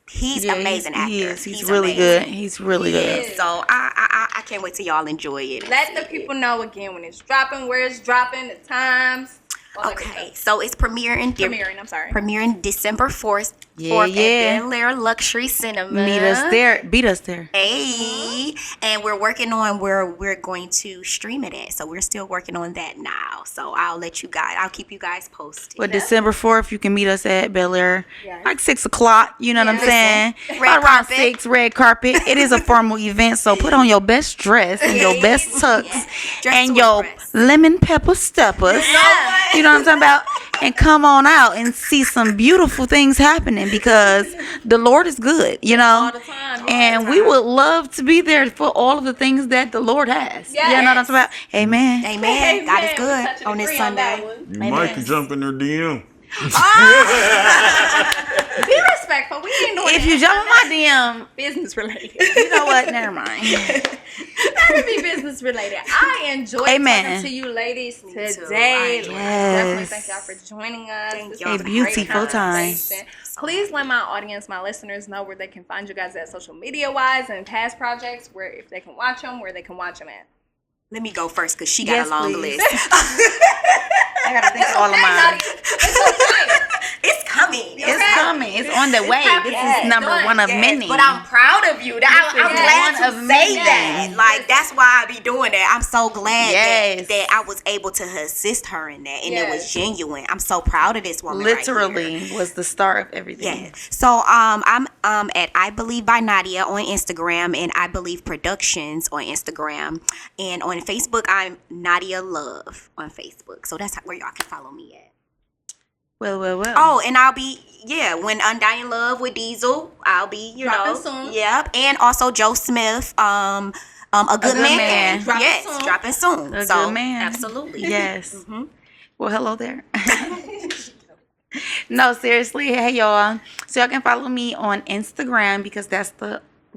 Speaker 1: He's
Speaker 2: Yeah,
Speaker 1: amazing actor.
Speaker 2: He is. He's really
Speaker 1: amazing.
Speaker 2: good. He's really
Speaker 3: He
Speaker 2: good.
Speaker 3: is.
Speaker 1: So I can't wait till y'all enjoy it.
Speaker 3: Let the people know again when it's dropping, where it's dropping, the times. all that good
Speaker 1: Okay,
Speaker 3: stuff.
Speaker 1: so it's premiering.
Speaker 3: I'm sorry.
Speaker 1: Premiering December 4th.
Speaker 2: Yeah, yeah.
Speaker 1: At Bel-Air Luxury Cinema.
Speaker 2: Meet us there. Beat us there.
Speaker 1: Hey, and we're working on where we're going to stream it at. So we're still working on that now. So I'll keep you guys posted.
Speaker 2: But December 4th, you can meet us at Bel-Air,
Speaker 3: Yes.
Speaker 2: like 6 o'clock. You know what I'm saying?
Speaker 1: Red
Speaker 2: Right around
Speaker 1: carpet.
Speaker 2: 6, red carpet. It is a formal event, so put on your best dress and your best tux
Speaker 1: Dress
Speaker 2: and
Speaker 1: to
Speaker 2: your
Speaker 1: impress.
Speaker 2: lemon pepper steppers. You know what I'm talking about? And come on out and see some beautiful things happening because the Lord is good, you know?
Speaker 3: All the time.
Speaker 2: And we would love to be there for all of the things that the Lord has. You know what I'm talking about? Amen.
Speaker 1: Amen. God is
Speaker 3: Amen.
Speaker 1: good
Speaker 3: Touching
Speaker 1: on this
Speaker 3: agree on that
Speaker 1: Sunday.
Speaker 3: one.
Speaker 7: You
Speaker 2: Amen.
Speaker 7: might can jump in their DM.
Speaker 3: Be respectful. We ain't doing
Speaker 2: If
Speaker 3: that.
Speaker 2: you jump in my DM,
Speaker 3: business related.
Speaker 2: you know what? Never mind.
Speaker 3: That'd be business related. I enjoyed
Speaker 2: Amen.
Speaker 3: talking to you ladies
Speaker 1: too.
Speaker 3: today.
Speaker 1: I enjoyed
Speaker 2: it.
Speaker 3: Definitely
Speaker 2: Yes.
Speaker 3: thank y'all for joining us.
Speaker 1: Thank
Speaker 3: This
Speaker 1: y'all.
Speaker 3: was
Speaker 2: A
Speaker 3: great
Speaker 2: beautiful time.
Speaker 3: conversation. Please let my audience, my listeners know where they can find you guys at social media wise and past projects, where if they can watch them, where they can watch them at.
Speaker 1: Let me go first because she got
Speaker 2: Yes,
Speaker 1: a long
Speaker 2: please.
Speaker 1: list.
Speaker 2: I gotta think of all of mine.
Speaker 1: It's coming.
Speaker 2: It's coming. It's on the way. This
Speaker 1: Yes,
Speaker 2: is number
Speaker 3: done.
Speaker 2: one of
Speaker 1: Yes,
Speaker 2: many.
Speaker 1: but I'm proud of you. I'm
Speaker 2: Yes.
Speaker 1: glad
Speaker 2: One
Speaker 1: to
Speaker 2: of
Speaker 1: say
Speaker 2: many.
Speaker 1: that. Like, that's why I be doing that. I'm so glad
Speaker 2: Yes.
Speaker 1: that I was able to assist her in that, and it was
Speaker 3: Yes.
Speaker 1: genuine. I'm so proud of this woman. right
Speaker 2: Literally
Speaker 1: here.
Speaker 2: was the start of everything.
Speaker 1: Yeah. So I'm at I Believe by Nadia on Instagram and I Believe Productions on Instagram, and on Facebook I'm Nadia Love on Facebook. So that's where y'all can follow me at.
Speaker 2: Well.
Speaker 1: Oh, and I'll be when Undying Love with Diesel, I'll be
Speaker 3: Dropping soon.
Speaker 1: Yep, and also Joe Smith, a good man.
Speaker 3: Dropping
Speaker 1: Yes,
Speaker 3: soon.
Speaker 1: dropping soon.
Speaker 2: A
Speaker 1: So
Speaker 2: good man.
Speaker 1: absolutely.
Speaker 2: Yes.
Speaker 1: Mhm.
Speaker 2: Well, hello there. No, seriously. Hey, y'all. So y'all can follow me on Instagram because that's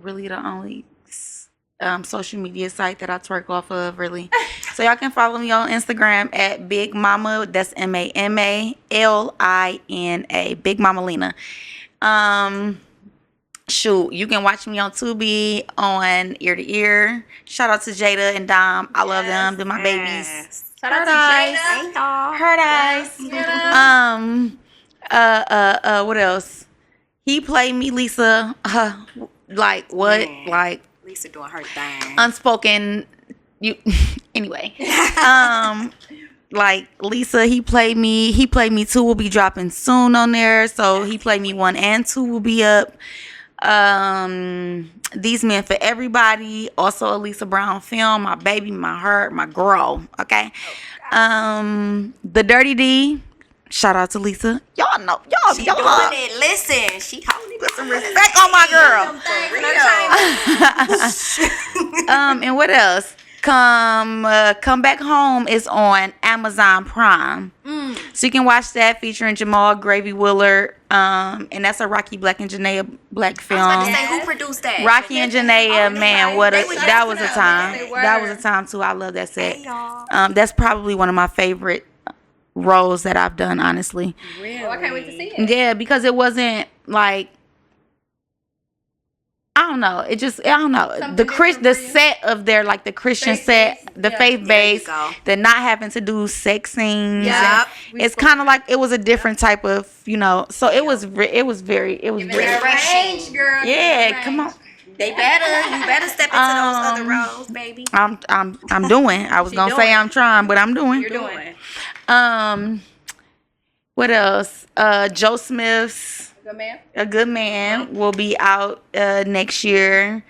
Speaker 2: really the only social media site that I twerk off of, really. So y'all can follow me on Instagram at Big Mama. That's MAMALINA. Big Mama Lena. Shoot, you can watch me on Tubi on Ear to Ear. Shout out to Jada and Dom. I love them. They're my babies.
Speaker 1: Yes.
Speaker 3: Shout out to
Speaker 2: Eyes.
Speaker 3: Jada.
Speaker 1: Hey, y'all.
Speaker 2: Hurt eyes. What else? He played me, Lisa. Like what?
Speaker 1: Man.
Speaker 2: Like
Speaker 1: Lisa doing her thing.
Speaker 2: unspoken. You anyway. Like Lisa, he played me. He played me 2 will be dropping soon on there. So he played me 1 and 2 will be up. These Men for Everybody, also a Lisa Brown film, my baby, my heart, my girl. Okay. The Dirty D. Shout out to Lisa. Y'all know,
Speaker 1: She
Speaker 2: y'all
Speaker 1: doing
Speaker 2: love.
Speaker 1: it. Listen, she holding it.
Speaker 2: Some respect on my girl.
Speaker 1: For real.
Speaker 2: And what else? Come Back Home is on Amazon Prime. So you can watch that featuring Jamal Gravy Willard. And that's a Rocky Black and Janaea Black film.
Speaker 1: I was about to say, who produced that?
Speaker 2: Rocky and Janaea, man, what
Speaker 1: They
Speaker 2: a
Speaker 1: was
Speaker 2: that was a
Speaker 3: just
Speaker 2: time.
Speaker 3: they
Speaker 2: That
Speaker 3: were.
Speaker 2: was a time too. I love that set.
Speaker 1: Hey, y'all.
Speaker 2: That's probably one of my favorite roles that I've done, honestly.
Speaker 3: Oh, I can't wait to see it.
Speaker 2: Yeah, because it wasn't like I don't know. I don't know.
Speaker 3: Something
Speaker 2: The
Speaker 3: different
Speaker 2: the
Speaker 3: for you?
Speaker 2: set of their like the Christian set,
Speaker 3: Faith-based,
Speaker 2: the
Speaker 3: yeah.
Speaker 2: faith based,
Speaker 1: go.
Speaker 2: the not having to do sex scenes.
Speaker 1: Yep.
Speaker 2: It's kind of like it was a different type of, so it was very
Speaker 3: Giving that
Speaker 1: refreshing.
Speaker 3: range, girl. Giving
Speaker 2: yeah,
Speaker 3: that
Speaker 2: come on.
Speaker 3: range.
Speaker 1: You better step into those other roles, baby.
Speaker 2: I'm doing. I was
Speaker 1: She
Speaker 2: gonna
Speaker 1: doing.
Speaker 2: say I'm trying, but I'm doing.
Speaker 3: You're doing.
Speaker 2: What else? Joe Smith's
Speaker 3: Good man.
Speaker 2: A Good Man will be out next year.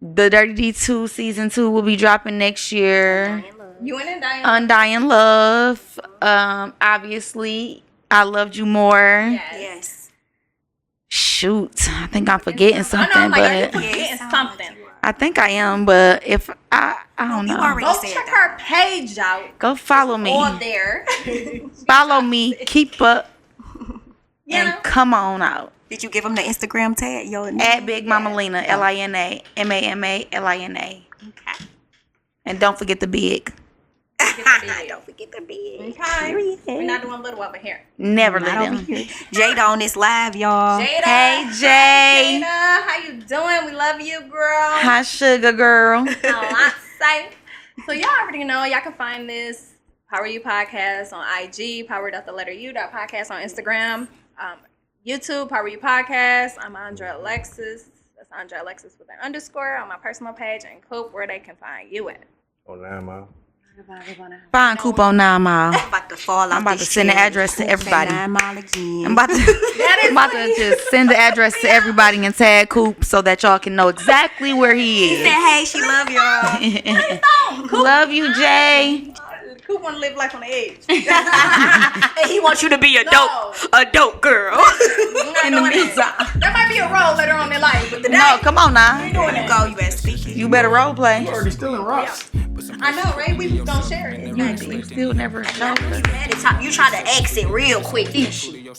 Speaker 2: The Dirty D2 season 2 will be dropping next year.
Speaker 3: You and Diane.
Speaker 2: Undying Love. Obviously, I Loved You More.
Speaker 1: Yes.
Speaker 2: Shoot, I think I'm forgetting
Speaker 3: I
Speaker 2: something,
Speaker 3: know, I'm like, are you
Speaker 2: but
Speaker 3: forgetting something?
Speaker 2: I think I am. But if I don't
Speaker 1: You
Speaker 2: know.
Speaker 1: already
Speaker 3: Go
Speaker 1: said
Speaker 3: check
Speaker 1: that.
Speaker 3: her page out.
Speaker 2: Go follow me.
Speaker 3: All there.
Speaker 2: Follow me. Keep up
Speaker 3: You
Speaker 2: and
Speaker 3: know?
Speaker 2: come on out.
Speaker 1: Did you give him the Instagram tag?
Speaker 2: At Big Mama Lena, LINA, MAMALINA.
Speaker 1: Okay.
Speaker 2: And don't forget the big.
Speaker 1: Don't forget the big.
Speaker 3: Okay.
Speaker 1: Period.
Speaker 3: We're not doing little over here.
Speaker 2: Never let
Speaker 1: Not over
Speaker 2: them.
Speaker 1: here. Jada on this live, y'all.
Speaker 3: Jada.
Speaker 2: Hey, Jay.
Speaker 3: Jada, how you doing? We love you, girl.
Speaker 2: Hi, sugar girl.
Speaker 3: I say. So y'all already know. Y'all can find this Power You Podcast on IG, power.the-letter-u.podcast on Instagram, YouTube, Power You Podcast. I'm Andrea Alexis. That's Andrea Alexis with an underscore on my personal page, and Coop, where they can find you at.
Speaker 5: Oh, 9 Mile.
Speaker 2: Find Coop on 9 Mile.
Speaker 1: I'm about to fall
Speaker 2: I'm about to send the address to everybody.
Speaker 1: 9 Mile again.
Speaker 2: I'm about to just send the address to everybody and tag Coop so that y'all can know exactly where he
Speaker 1: Said,
Speaker 2: is.
Speaker 1: hey, she love y'all.
Speaker 2: Love you, Jay.
Speaker 3: Coop want to live life on the edge.
Speaker 1: And he wants you to be a dope girl.
Speaker 2: In the meantime.
Speaker 3: There might be a role later on in life, but today,
Speaker 2: No, come on now.
Speaker 1: You go, you better speak it.
Speaker 2: You better role play.
Speaker 5: You already stealing rocks.
Speaker 3: I know, right? We was gonna share it.
Speaker 2: You still never showed us.
Speaker 1: You try to exit real quick, didn't you?